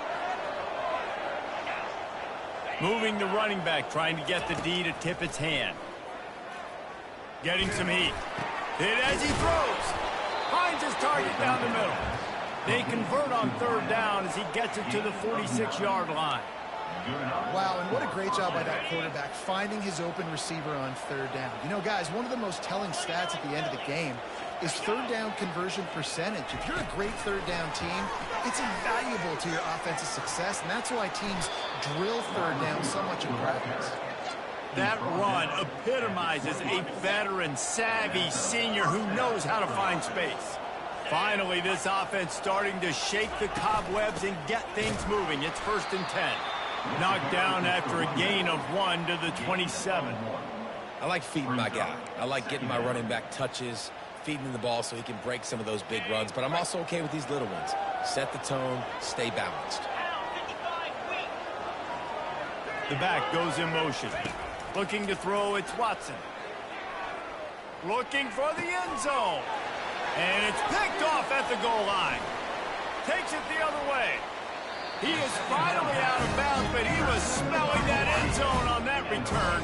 Moving the running back, trying to get the D to tip its hand. Getting some heat. Hit as he throws. Finds his target down the middle. They convert on 3rd down as he gets it to the 46-yard line. Wow, and what a great job by that quarterback, finding his open receiver on 3rd down. You know, guys, one of the most telling stats at the end of the game is 3rd down conversion percentage. If you're a great 3rd down team, it's invaluable to your offensive success, and that's why teams drill 3rd down so much in practice. That run epitomizes a veteran, savvy senior who knows how to find space. Finally, this offense starting to shake the cobwebs and get things moving. It's 1st and 10. Knocked down after a gain of 1 to the 27. I like feeding my guy. I like getting my running back touches, feeding him the ball so he can break some of those big runs. But I'm also okay with these little ones. Set the tone, stay balanced. The back goes in motion. Looking to throw, it's Watson. Looking for the end zone. And it's picked off at the goal line. Takes it the other way. He is finally out of bounds, but he was smelling that end zone on that return.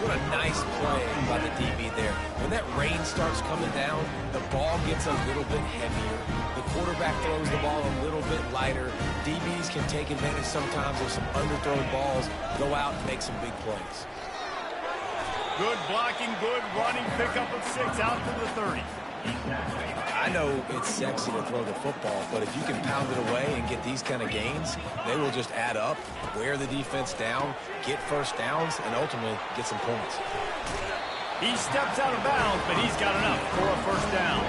What a nice play by the DB there. When that rain starts coming down, the ball gets a little bit heavier. The quarterback throws the ball a little bit lighter. DBs can take advantage sometimes of some underthrown balls, go out and make some big plays. Good blocking, good running, pickup of 6 out to the 30. I know it's sexy to throw the football, but if you can pound it away and get these kind of gains, they will just add up, wear the defense down, get first downs, and ultimately get some points. He steps out of bounds, but he's got enough for a 1st down.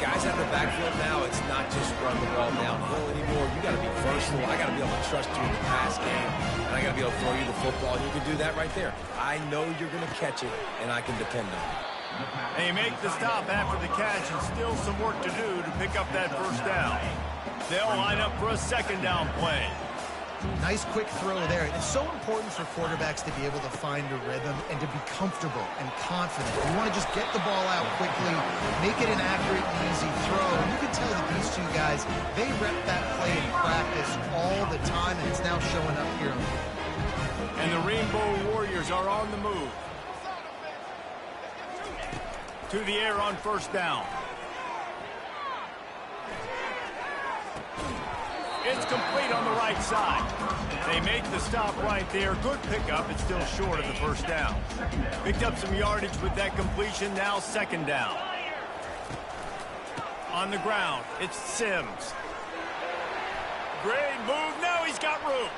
Guys out of the backfield now, it's not just run the ball downhill anymore. You got to be versatile. I got to be able to trust you in the pass game, and I got to be able to throw you the football, and you can do that right there. I know you're going to catch it, and I can depend on it. They make the stop after the catch and still some work to do to pick up that 1st down. They'll line up for a 2nd down play. Nice quick throw there. It's so important for quarterbacks to be able to find a rhythm and to be comfortable and confident. You want to just get the ball out quickly, make it an accurate and easy throw. And you can tell that these two guys, they rep that play in practice all the time, and it's now showing up here. And the Rainbow Warriors are on the move. To the air on 1st down. It's complete on the right side. They make the stop right there. Good pickup. It's still short of the 1st down. Picked up some yardage with that completion. Now 2nd down. On the ground, it's Sims. Great move. Now he's got room.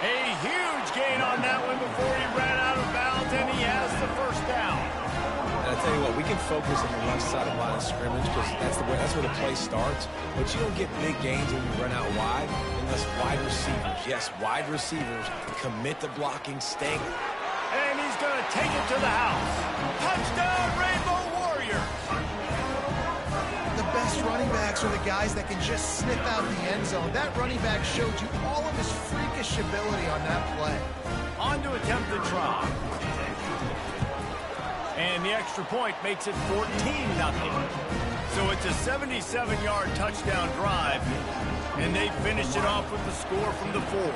A huge gain on that one before he ran out of bounds, and he has the 1st down. And I tell you what, we can focus on the left side of line of scrimmage because that's where the play starts. But you don't get big gains when you run out wide unless wide receivers, yes, wide receivers commit to blocking, staying. And he's going to take it to the house. Touchdown, Rainbow Warriors. The best running backs are the guys that can just sniff out the end zone. That running back showed you all of his freakish ability on that play. On to attempt the try. And the extra point makes it 14-0. So it's a 77-yard touchdown drive, and they finished it off with the score from the 4.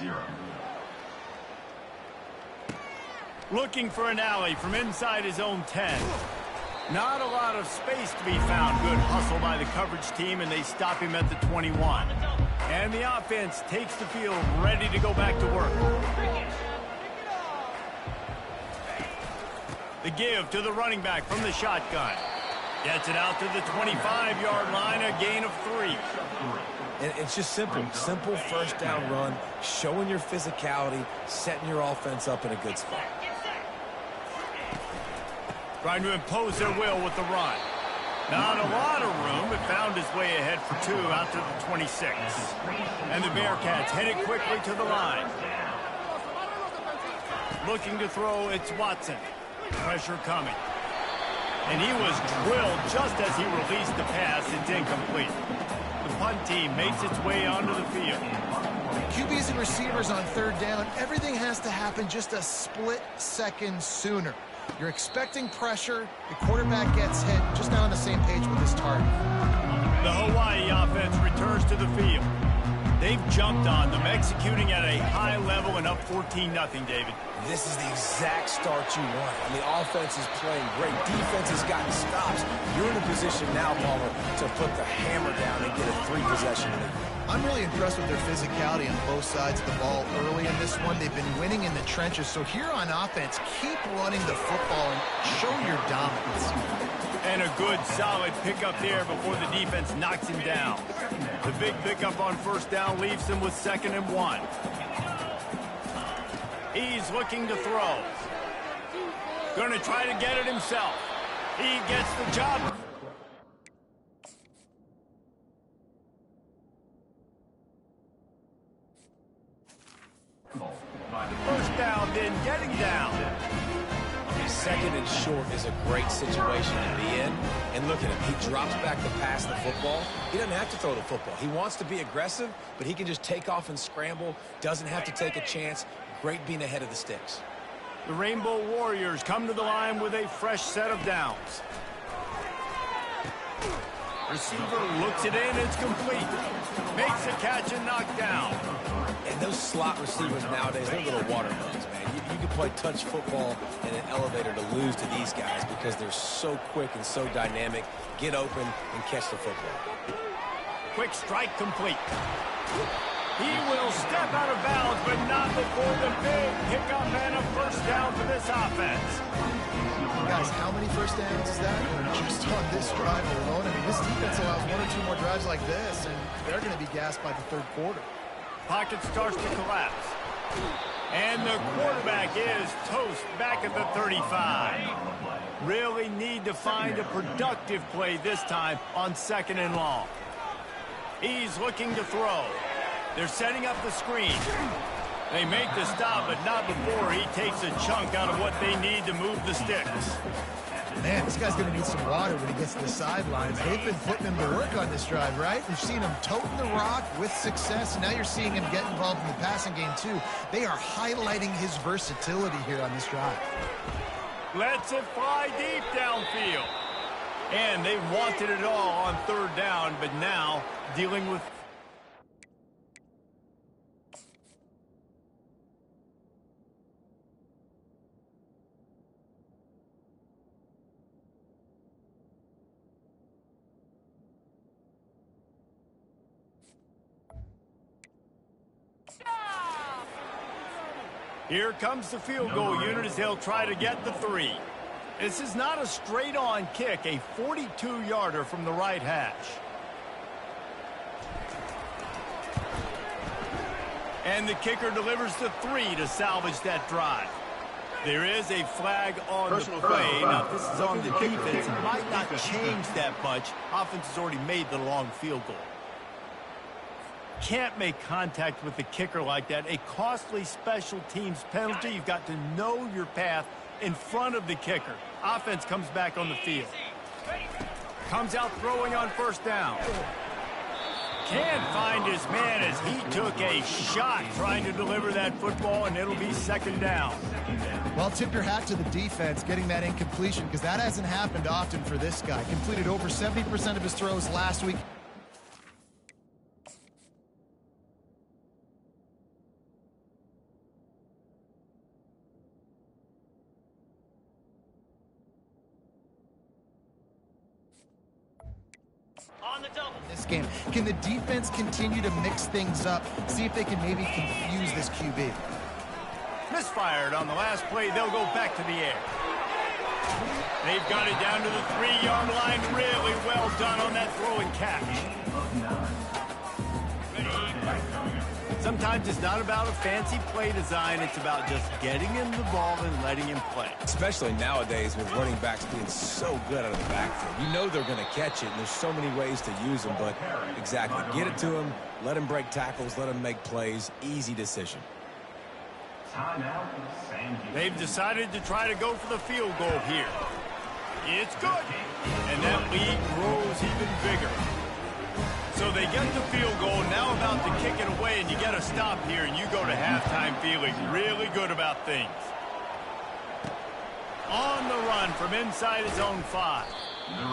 0. Looking for an alley from inside his own 10. Not a lot of space to be found. Good hustle by the coverage team, and they stop him at the 21. And the offense takes the field, ready to go back to work. The give to the running back from the shotgun. Gets it out to the 25-yard line, a gain of 3. And it's just simple first down run, showing your physicality, setting your offense up in a good spot. Trying to impose their will with the run. Not a lot of room, but found his way ahead for 2 out to the 26. And the Bearcats headed quickly to the line. Looking to throw, it's Watson. Pressure coming. And he was drilled just as he released the pass. It's incomplete. The punt team makes its way onto the field. QBs and receivers on third down, everything has to happen just a split second sooner. You're expecting pressure, the quarterback gets hit, just not on the same page with his target. The Hawaii offense returns to the field. They've jumped on them, executing at a high level and up 14-0, David. This is the exact start you want. I mean, offense is playing great. Defense has gotten stops. You're in a position now, Palmer, to put the hammer down and get a 3-possession lead. I'm really impressed with their physicality on both sides of the ball early in this one. They've been winning in the trenches. So here on offense, keep running the football and show your dominance. And a good, solid pickup there before the defense knocks him down. The big pickup on first down leaves him with 2nd and 1. He's looking to throw. Going to try to get it himself. He gets the job. First down, then getting down. 2nd and short is a great situation to be in. And look at him. He drops back to pass the football. He doesn't have to throw the football. He wants to be aggressive, but he can just take off and scramble. Doesn't have to take a chance. Great being ahead of the sticks. The Rainbow Warriors come to the line with a fresh set of downs. Receiver looks it in. It's complete. Makes a catch and knocked down. And those slot receivers nowadays, they're little watermelons, man. You can play touch football in an elevator to lose to these guys because they're so quick and so dynamic. Get open and catch the football. Quick strike complete. He will step out of bounds, but not before the big pickup and a first down for this offense. Guys, how many first downs is that? Just on this drive alone. I mean, this defense allows 1 or 2 more drives like this, and they're going to be gassed by the third quarter. Pocket starts to collapse. And the quarterback is toast back at the 35. Really need to find a productive play this time on 2nd and long. He's looking to throw. They're setting up the screen. They make the stop, but not before he takes a chunk out of what they need to move the sticks. Man, this guy's going to need some water when he gets to the sidelines. They've been putting him to work on this drive, right? You've seen him toting the rock with success. Now you're seeing him get involved in the passing game, too. They are highlighting his versatility here on this drive. Lets it fly deep downfield. And they wanted it all on third down, but now dealing with... Here comes the field goal unit as they'll try to get the 3. This is not a straight-on kick, a 42-yarder from the right hash. And the kicker delivers the 3 to salvage that drive. There is a flag on the play. Now, if this is on the defense, it might not change that much. Offense has already made the long field goal. Can't make contact with the kicker like that. A costly special teams penalty. You've got to know your path in front of the kicker. Offense comes back on the field. Comes out throwing on first down. Can't find his man as he took a shot trying to deliver that football, and it'll be 2nd down. Well, tip your hat to the defense getting that incompletion, because that hasn't happened often for this guy. Completed over 70% of his throws last week. this game. Can the defense continue to mix things up, see if they can maybe confuse this QB? Misfired on the last play. They'll go back to the air. They've got it down to the 3-yard line. Really well done on that throw and catch. Sometimes it's not about a fancy play design. It's about just getting him the ball and letting him play. Especially nowadays with running backs being so good out of the backfield. You know they're going to catch it, and there's so many ways to use them. But exactly, get it to him, let him break tackles, let him make plays. Easy decision. They've decided to try to go for the field goal here. It's good. And that lead grows even bigger. So they get the field goal, now about to kick it away, and you get a stop here, and you go to halftime feeling really good about things. On the run from inside his own 5.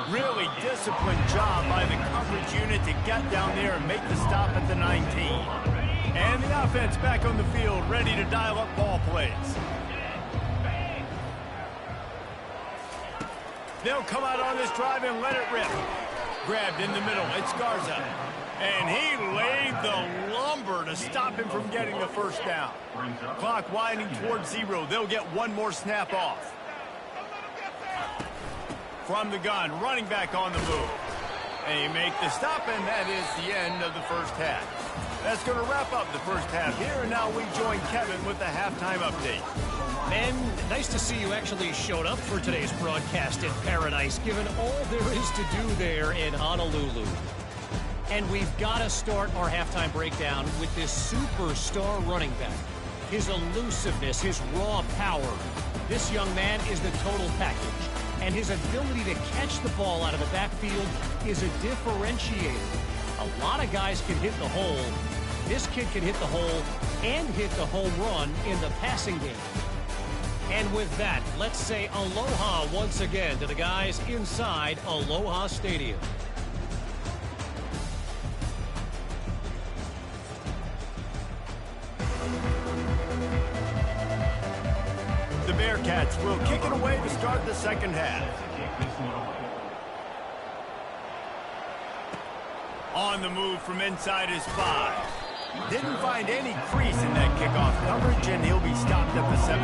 Really disciplined job by the coverage unit to get down there and make the stop at the 19. And the offense back on the field, ready to dial up ball plays. They'll come out on this drive and let it rip. Grabbed in the middle, it's Garza. And he laid the lumber to stop him from getting the first down. Clock winding towards 0. They'll get one more snap off. From the gun, running back on the move. They make the stop, and that is the end of the first half. That's going to wrap up the first half here, and now we join Kevin with the halftime update. Ben, nice to see you actually showed up for today's broadcast in paradise, given all there is to do there in Honolulu. And we've got to start our halftime breakdown with this superstar running back. His elusiveness, his raw power. This young man is the total package. And his ability to catch the ball out of the backfield is a differentiator. A lot of guys can hit the hole. This kid can hit the hole and hit the home run in the passing game. And with that, let's say aloha once again to the guys inside Aloha Stadium. The Bearcats will kick it away to start the second half. On the move from inside his 5. Didn't find any crease in that kickoff coverage, and he'll be stopped at the 17.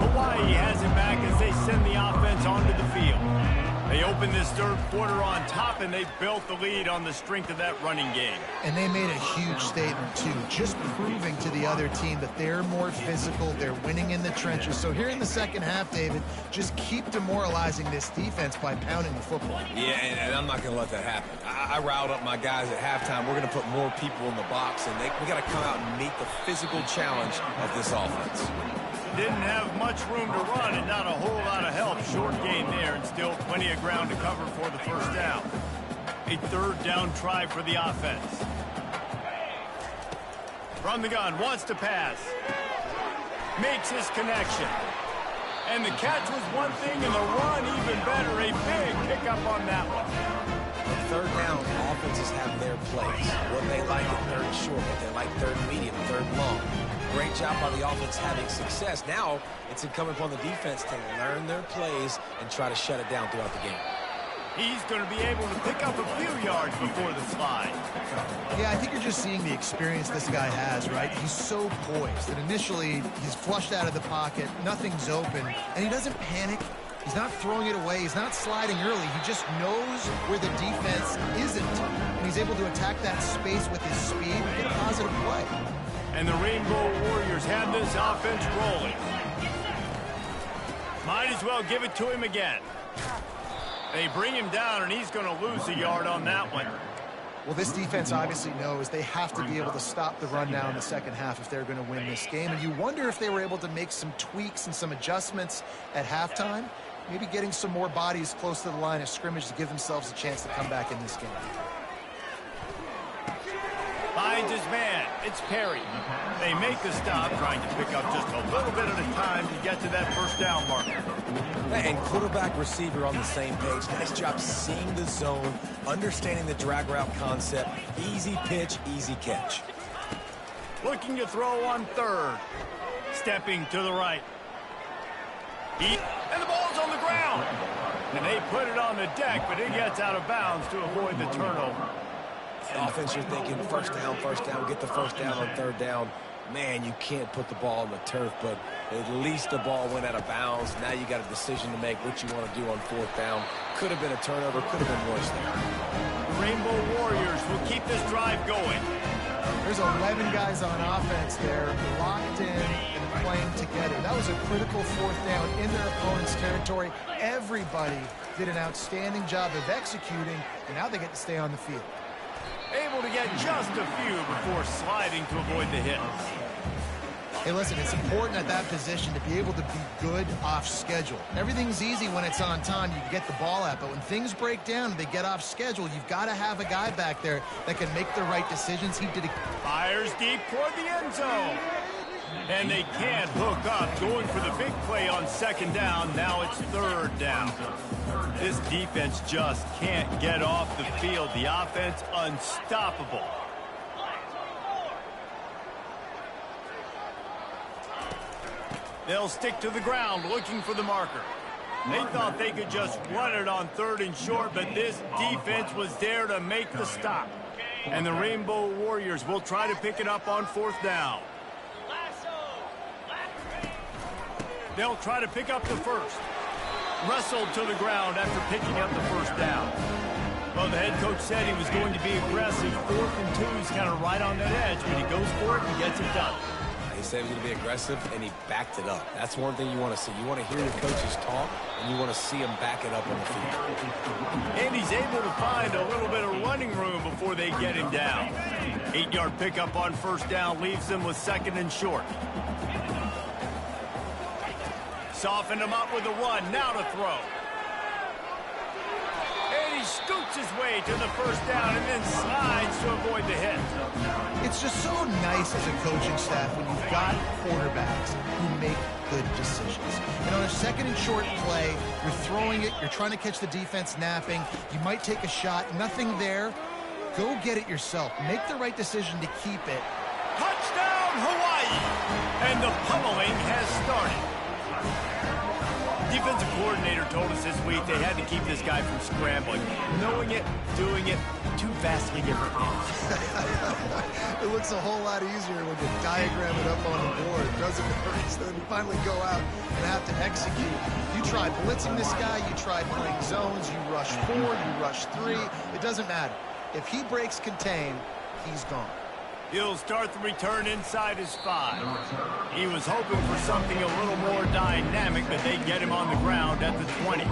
Hawaii has it back as they send the offense onto the field. They open this third quarter on top, and they built the lead on the strength of that running game. And they made a huge statement, too, just proving to the other team that they're more physical, they're winning in the trenches. So here in the second half, David, just keep demoralizing this defense by pounding the football. Yeah, and I'm not going to let that happen. I riled up my guys at halftime. We're going to put more people in the box, and we got to come out and meet the physical challenge of this offense. Didn't have much room to run and not a whole lot of help. Short gain there and still plenty of ground to cover for the first down. A third down try for the offense. From the gun, wants to pass. Makes his connection. And the catch was one thing and the run even better. A big pickup on that one. Third down, offenses have their plays. What they like at third short, what they like third medium, third long. Great job by the offense having success. Now it's incumbent upon the defense to learn their plays and try to shut it down throughout the game. He's going to be able to pick up a few yards before the slide. Yeah, I think you're just seeing the experience this guy has, right? He's so poised that initially he's flushed out of the pocket, nothing's open, and he doesn't panic. He's not throwing it away. He's not sliding early. He just knows where the defense isn't, and he's able to attack that space with his speed and get a positive play. And the Rainbow Warriors have this offense rolling. Might as well give it to him again. They bring him down, and he's going to lose a yard on that one. Well, this defense obviously knows they have to be able to stop the run now in the second half if they're going to win this game. And you wonder if they were able to make some tweaks and some adjustments at halftime, maybe getting some more bodies close to the line of scrimmage to give themselves a chance to come back in this game. Finds his man. It's Perry. They make the stop, trying to pick up just a little bit at a time to get to that first down marker. And quarterback receiver on the same page. Nice job seeing the zone, understanding the drag route concept. Easy pitch, easy catch. Looking to throw on third. Stepping to the right. And the ball's on the ground. And they put it on the deck, but it gets out of bounds to avoid the turnover. Offense, you're thinking first down, get the first down on third down. Man, you can't put the ball on the turf, but at least the ball went out of bounds. Now you got a decision to make what you want to do on fourth down. Could have been a turnover, could have been worse there. The Rainbow Warriors will keep this drive going. There's 11 guys on offense there, locked in and playing together. That was a critical fourth down in their opponent's territory. Everybody did an outstanding job of executing, and now they get to stay on the field. Able to get just a few before sliding to avoid the hit. Hey, listen, it's important at that position to be able to be good off schedule. Everything's easy when it's on time. You can get the ball out, but when things break down and they get off schedule, you've got to have a guy back there that can make the right decisions. He did it. Fires deep toward the end zone. And they can't hook up, going for the big play on second down. Now it's third down. This defense just can't get off the field. The offense unstoppable. They'll stick to the ground looking for the marker. They thought they could just run it on third and short, but this defense was there to make the stop. And the Rainbow Warriors will try to pick it up on fourth down. They'll try to pick up the first. Wrestled to the ground after picking up the first down. Well, the head coach said he was going to be aggressive. 4th and 2 is kind of right on that edge, but he goes for it and gets it done. He said he was going to be aggressive, and he backed it up. That's one thing you want to see. You want to hear your coaches talk, and you want to see them back it up on the field. And he's able to find a little bit of running room before they get him down. 8-yard pickup on first down leaves them with second and short. Softened him up with a run. Now to throw. And he scoots his way to the first down and then slides to avoid the hit. It's just so nice as a coaching staff when you've got quarterbacks who make good decisions. And on a second and short play, you're throwing it, you're trying to catch the defense napping, you might take a shot, nothing there. Go get it yourself. Make the right decision to keep it. Touchdown, Hawaii! And the pummeling has started. Defensive coordinator told us this week they had to keep this guy from scrambling. Knowing it, doing it, two vastly different things. It looks a whole lot easier when you diagram it up on the board, doesn't it? So then you finally go out and have to execute. You try blitzing this guy, you try playing zones, you rush 4, you rush 3. It doesn't matter. If he breaks contain, he's gone. He'll start the return inside his 5. He was hoping for something a little more dynamic, but they get him on the ground at the 20.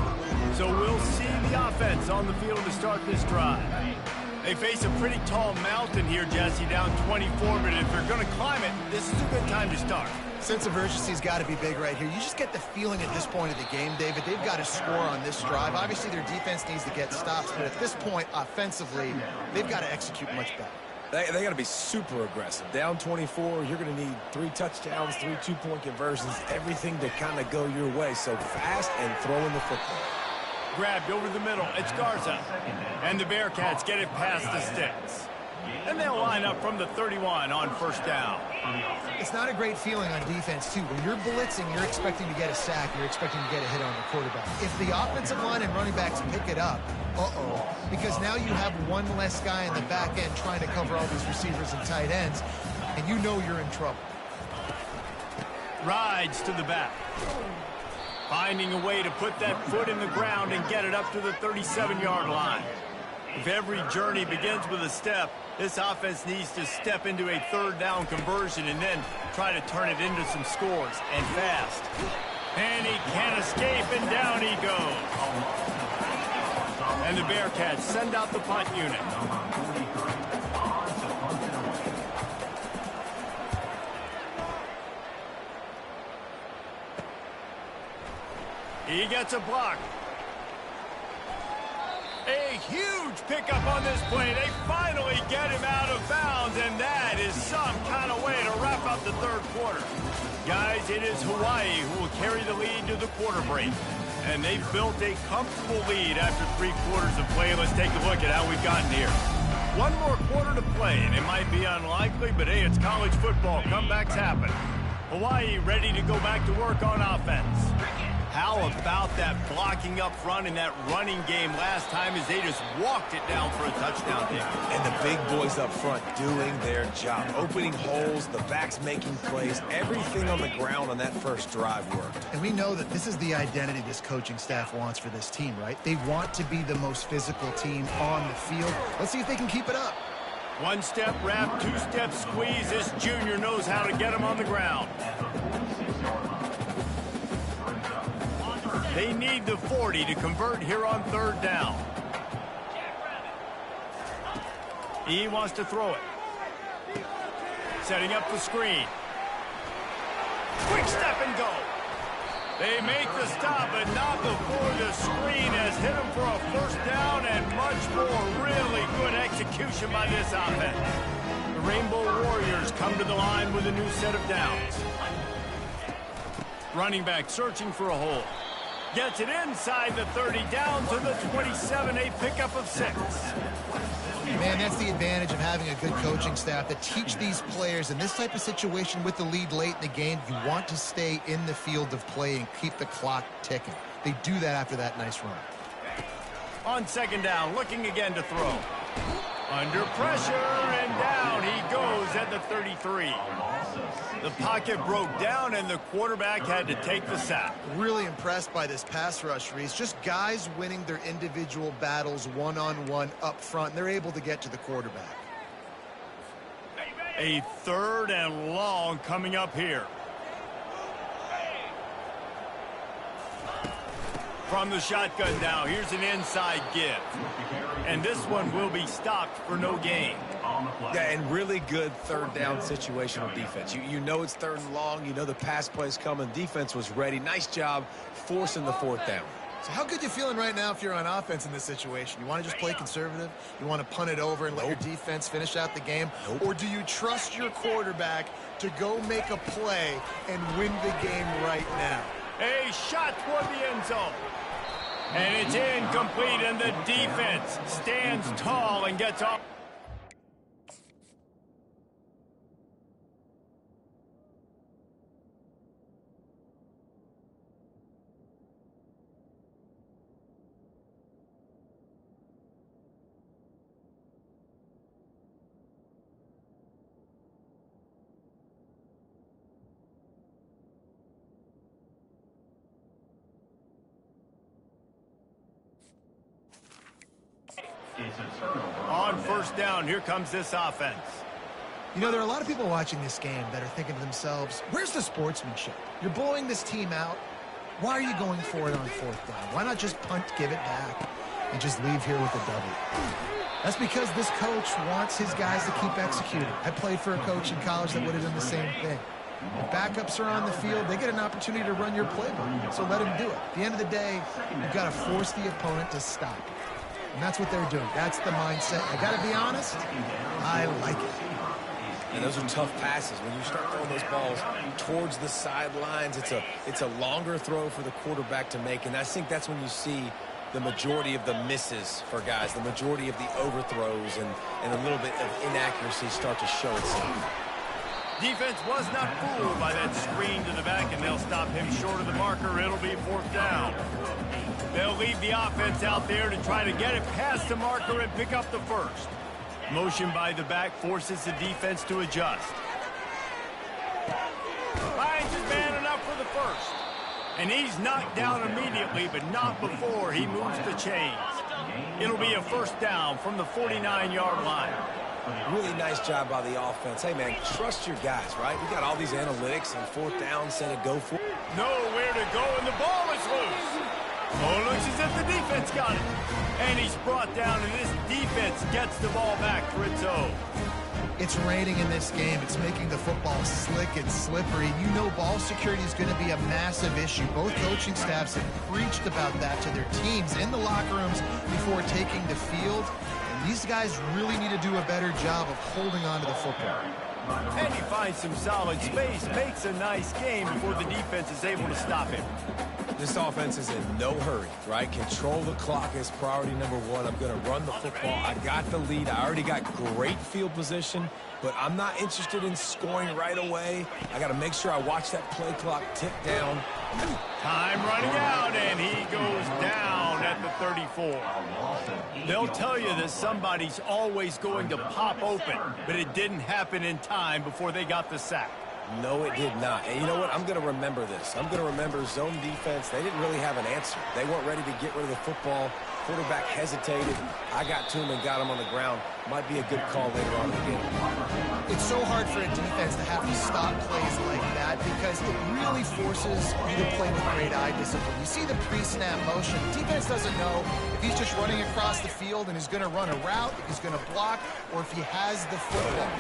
So we'll see the offense on the field to start this drive. They face a pretty tall mountain here, Jesse, down 24, but if they're going to climb it, this is a good time to start. Sense of urgency's got to be big right here. You just get the feeling at this point of the game, David, they've got to score on this drive. Obviously, their defense needs to get stops, but at this point, offensively, they've got to execute much better. They got to be super aggressive. Down 24, you're going to need 3 touchdowns, 3 two-point conversions, everything to kind of go your way. So fast and throwing the football. Grabbed over the middle. It's Garza. And the Bearcats get it past the sticks. And they'll line up from the 31 on first down. It's not a great feeling on defense, too. When you're blitzing, you're expecting to get a sack. You're expecting to get a hit on the quarterback. If the offensive line and running backs pick it up, because now you have one less guy in the back end trying to cover all these receivers and tight ends, and you know you're in trouble. Rides to the back. Finding a way to put that foot in the ground and get it up to the 37-yard line. If every journey begins with a step, this offense needs to step into a third down conversion and then try to turn it into some scores, and fast. And he can't escape, and down he goes. And the Bearcats send out the punt unit. He gets a block. A huge pickup on this play. They finally get him out of bounds, and that is some kind of way to wrap up the third quarter. Guys, it is Hawaii who will carry the lead to the quarter break. And they've built a comfortable lead after 3 quarters of play. Let's take a look at how we've gotten here. One more quarter to play, and it might be unlikely, but hey, it's college football. Comebacks happen. Hawaii ready to go back to work on offense. How about that blocking up front in that running game last time as they just walked it down for a touchdown there? And the big boys up front doing their job. Opening holes, the backs making plays. Everything on the ground on that first drive worked. And we know that this is the identity this coaching staff wants for this team, right? They want to be the most physical team on the field. Let's see if they can keep it up. One-step wrap, two-step squeeze. This junior knows how to get him on the ground. They need the 40 to convert here on third down. He wants to throw it. Setting up the screen. Quick step and go. They make the stop, but not before the screen has hit him for a first down and much more. Really good execution by this offense. The Rainbow Warriors come to the line with a new set of downs. Running back searching for a hole. Gets it inside the 30, down to the 27, a pickup of 6. Man, that's the advantage of having a good coaching staff that teach these players in this type of situation with the lead late in the game. You want to stay in the field of play and keep the clock ticking. They do that after that nice run. On second down, looking again to throw. Under pressure, and down he goes at the 33. The pocket broke down, and the quarterback had to take the sack. Really impressed by this pass rush, Reese. Just guys winning their individual battles one-on-one up front. They're able to get to the quarterback. A third and long coming up here. From the shotgun now, here's an inside give. And this one will be stopped for no gain. Yeah, and really good third down situational defense. You know it's third and long. You know the pass play's coming. Defense was ready. Nice job forcing the fourth down. So how good you feeling right now if you're on offense in this situation? You want to just play conservative? You want to punt it over and let your defense finish out the game? Or do you trust your quarterback to go make a play and win the game right now? A shot toward the end zone. And it's incomplete, and the defense stands tall and gets off. On first down, here comes this offense. You know, there are a lot of people watching this game that are thinking to themselves, where's the sportsmanship? You're blowing this team out. Why are you going for it on fourth down? Why not just punt, give it back, and just leave here with a W? That's because this coach wants his guys to keep executing. I played for a coach in college that would have done the same thing. If backups are on the field, they get an opportunity to run your playbook, so let them do it. At the end of the day, you've got to force the opponent to stop. And that's what they're doing. That's the mindset. I got to be honest, I like it. And those are tough passes. When you start throwing those balls towards the sidelines, it's a longer throw for the quarterback to make. And I think that's when you see the majority of the misses for guys, the majority of the overthrows and a little bit of inaccuracy start to show itself. Defense was not fooled by that screen to the back, and they'll stop him short of the marker. It'll be fourth down. They'll leave the offense out there to try to get it past the marker and pick up the first. Motion by the back forces the defense to adjust. Finds his man enough for the first. And he's knocked down immediately, but not before he moves the chains. It'll be a first down from the 49-yard line. Really nice job by the offense. Hey, man, trust your guys, right? We got all these analytics and fourth down, set it, go for it. Nowhere to go, and the ball is loose. Oh, looks as if the defense got it. And he's brought down, and this defense gets the ball back for its own. It's raining in this game. It's making the football slick and slippery. You know ball security is going to be a massive issue. Both coaching staffs have preached about that to their teams in the locker rooms before taking the field. And these guys really need to do a better job of holding on to the football. And he finds some solid space, makes a nice game before the defense is able to stop him. This offense is in no hurry, right? Control the clock is priority number one. I'm going to run the football. I got the lead. I already got great field position, but I'm not interested in scoring right away. I got to make sure I watch that play clock tick down. Time running out, and he goes down at the 34. They'll tell you that somebody's always going to pop open, but it didn't happen in time before they got the sack. No, it did not. And you know what? I'm going to remember this. I'm going to remember zone defense. They didn't really have an answer. They weren't ready to get rid of the football. Quarterback hesitated. I got to him and got him on the ground. Might be a good call later on in the game. It's so hard for a defense to have to stop plays like that because it really forces you to play with great eye discipline. You see the pre-snap motion. Defense doesn't know if he's just running across the field and is going to run a route, if he's going to block, or if he has the football.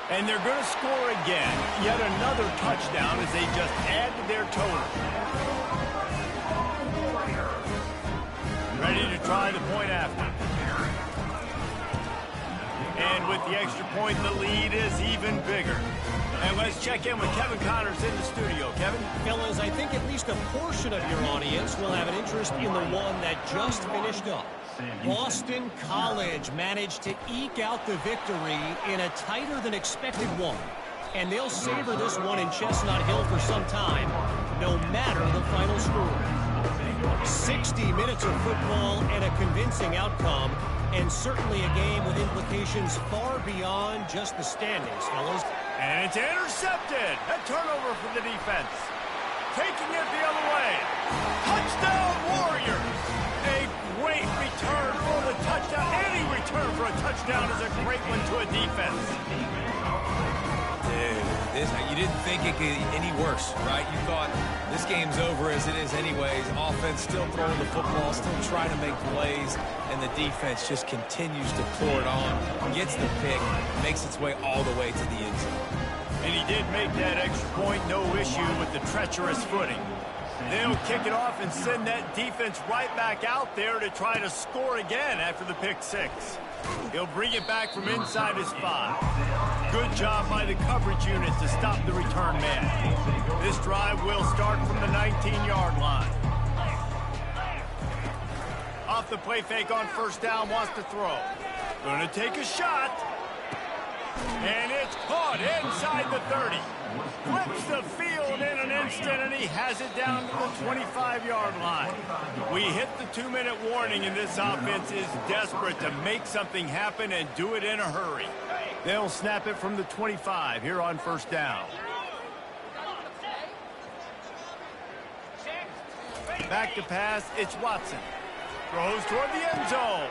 And they're going to score again. Yet another touchdown as they just add to their total. Ready to try the point after. And with the extra point, the lead is even bigger. And let's check in with Kevin Connors in the studio. Kevin? Fellas, I think at least a portion of your audience will have an interest in the one that just finished up. Boston College managed to eke out the victory in a tighter-than-expected one. And they'll savor this one in Chestnut Hill for some time, no matter the final score. 60 minutes of football and a convincing outcome, and certainly a game with implications far beyond just the standings, fellas. And it's intercepted. A turnover for the defense. Taking it the other way. Touchdown, Warriors. A great return for the touchdown. Any return for a touchdown is a great one to a defense. Dude, you didn't think it could get any worse, right? You thought this game's over as it is anyways. Offense still throwing the football, still trying to make plays, and the defense just continues to pour it on, gets the pick, makes its way all the way to the end zone. And he did make that extra point, no issue with the treacherous footing. They'll kick it off and send that defense right back out there to try to score again after the pick six. He'll bring it back from inside his 5. Good job by the coverage unit to stop the return man. This drive will start from the 19-yard line. Off the play fake on first down, wants to throw. Going to take a shot. And it's caught inside the 30. Flips the field in an instant, and he has it down to the 25-yard line. We hit the 2-minute warning, and this offense is desperate to make something happen and do it in a hurry. They'll snap it from the 25 here on first down. Back to pass, it's Watson. Throws toward the end zone.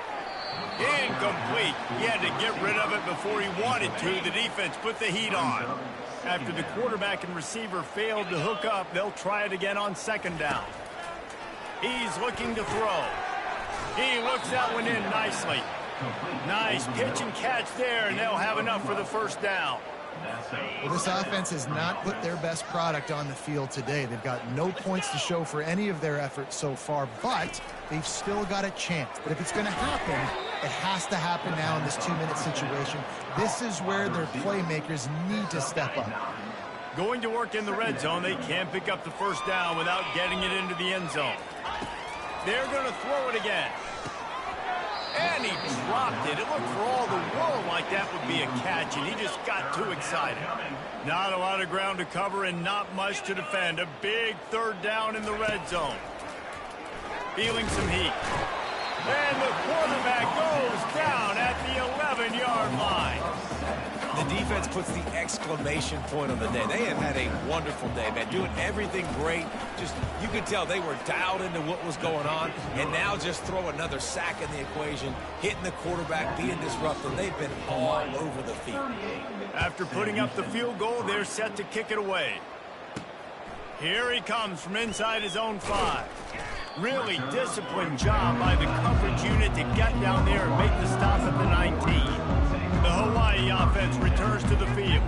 Incomplete. He had to get rid of it before he wanted to. The defense put the heat on. After the quarterback and receiver failed to hook up, they'll try it again on second down. He's looking to throw. He looks that one in nicely. Nice pitch and catch there, and they'll have enough for the first down. Well, this offense has not put their best product on the field today. They've got no points to show for any of their efforts so far, but they've still got a chance. But if it's going to happen, it has to happen now in this 2-minute situation. This is where their playmakers need to step up. Going to work in the red zone, they can't pick up the first down without getting it into the end zone. They're going to throw it again. And he dropped it. It looked for all the world like that would be a catch, and he just got too excited. Not a lot of ground to cover and not much to defend. A big third down in the red zone. Feeling some heat. And the quarterback goes down at the 11-yard line. The defense puts the exclamation point on the day. They have had a wonderful day, man. Doing everything great. Just, you could tell they were dialed into what was going on. And now just throw another sack in the equation. Hitting the quarterback, being disruptive. They've been all over the field. After putting up the field goal, they're set to kick it away. Here he comes from inside his own 5. Really disciplined job by the coverage unit to get down there and make the stop at the 19. The Hawaii offense offense returns to the field.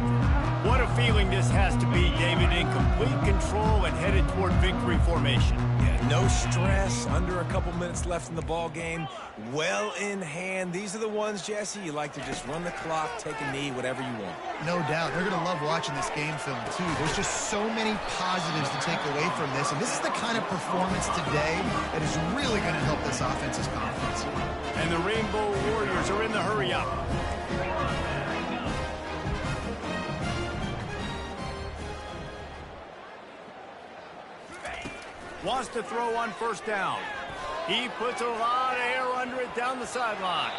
What a feeling this has to be, David, in complete control and headed toward victory formation. Yeah, no stress, under a couple minutes left in the ball game, well in hand. These are the ones, Jesse, you like to just run the clock, take a knee, whatever you want. No doubt. They're going to love watching this game film, too. There's just so many positives to take away from this, and this is the kind of performance today that is really going to help this offense's confidence. And the Rainbow Warriors are in the hurry-up. Wants to throw on first down. He puts a lot of air under it down the sideline.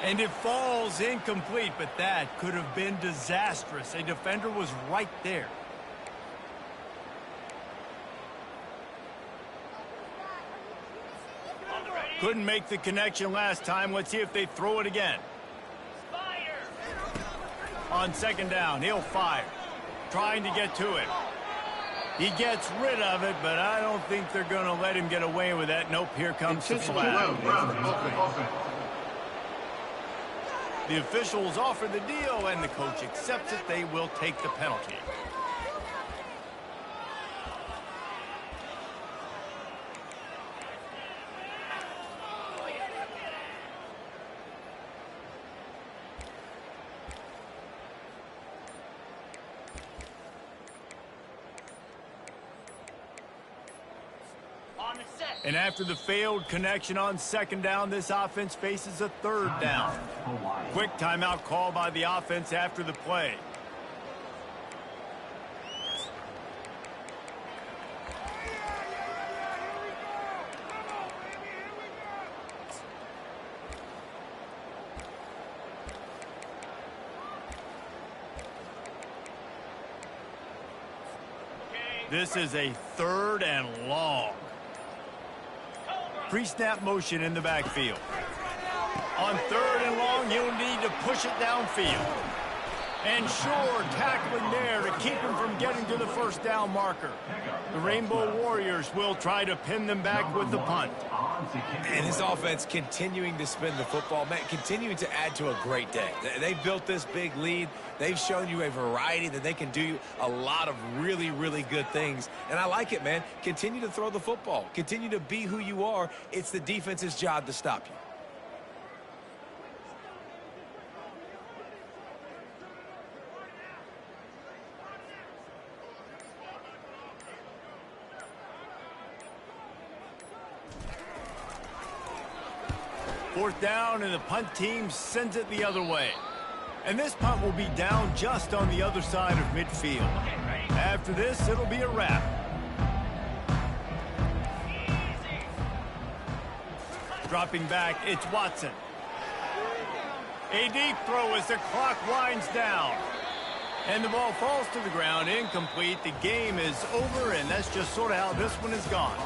And it falls incomplete, but that could have been disastrous. A defender was right there. Couldn't make the connection last time. Let's see if they throw it again. On second down, he'll fire. Trying to get to it. He gets rid of it, but I don't think they're going to let him get away with that. Nope, here comes the flag. The officials offer the deal, and the coach accepts it. They will take the penalty. And after the failed connection on second down, this offense faces a third down. Quick timeout call by the offense after the play. This is a third and long. Pre-snap motion in the backfield. On third and long, you'll need to push it downfield. And sure, tackling there to keep him from getting to the first down marker. The Rainbow Warriors will try to pin them back with the punt. And this offense continuing to spin the football, man, continuing to add to a great day. They've built this big lead. They've shown you a variety that they can do a lot of really, really good things. And I like it, man. Continue to throw the football. Continue to be who you are. It's the defense's job to stop you. Fourth down, and the punt team sends it the other way. And this punt will be down just on the other side of midfield. After this, it'll be a wrap. Dropping back, it's Watson. A deep throw as the clock winds down. And the ball falls to the ground, incomplete. The game is over, and that's just sort of how this one is gone.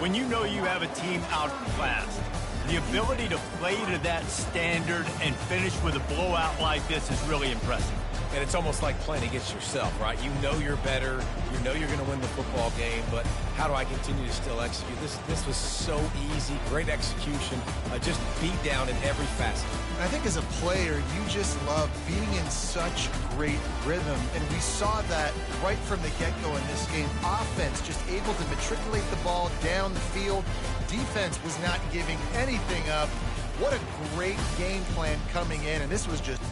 When you know you have a team outclassed, the ability to play to that standard and finish with a blowout like this is really impressive. And it's almost like playing against yourself, right? You know you're better. You know you're going to win the football game, but how do I continue to still execute? This was so easy. Great execution. Just beat down in every facet. I think as a player, you just love being in such great rhythm, and we saw that right from the get-go in this game. Offense just able to matriculate the ball down the field. Defense was not giving anything up. What a great game plan coming in, and this was just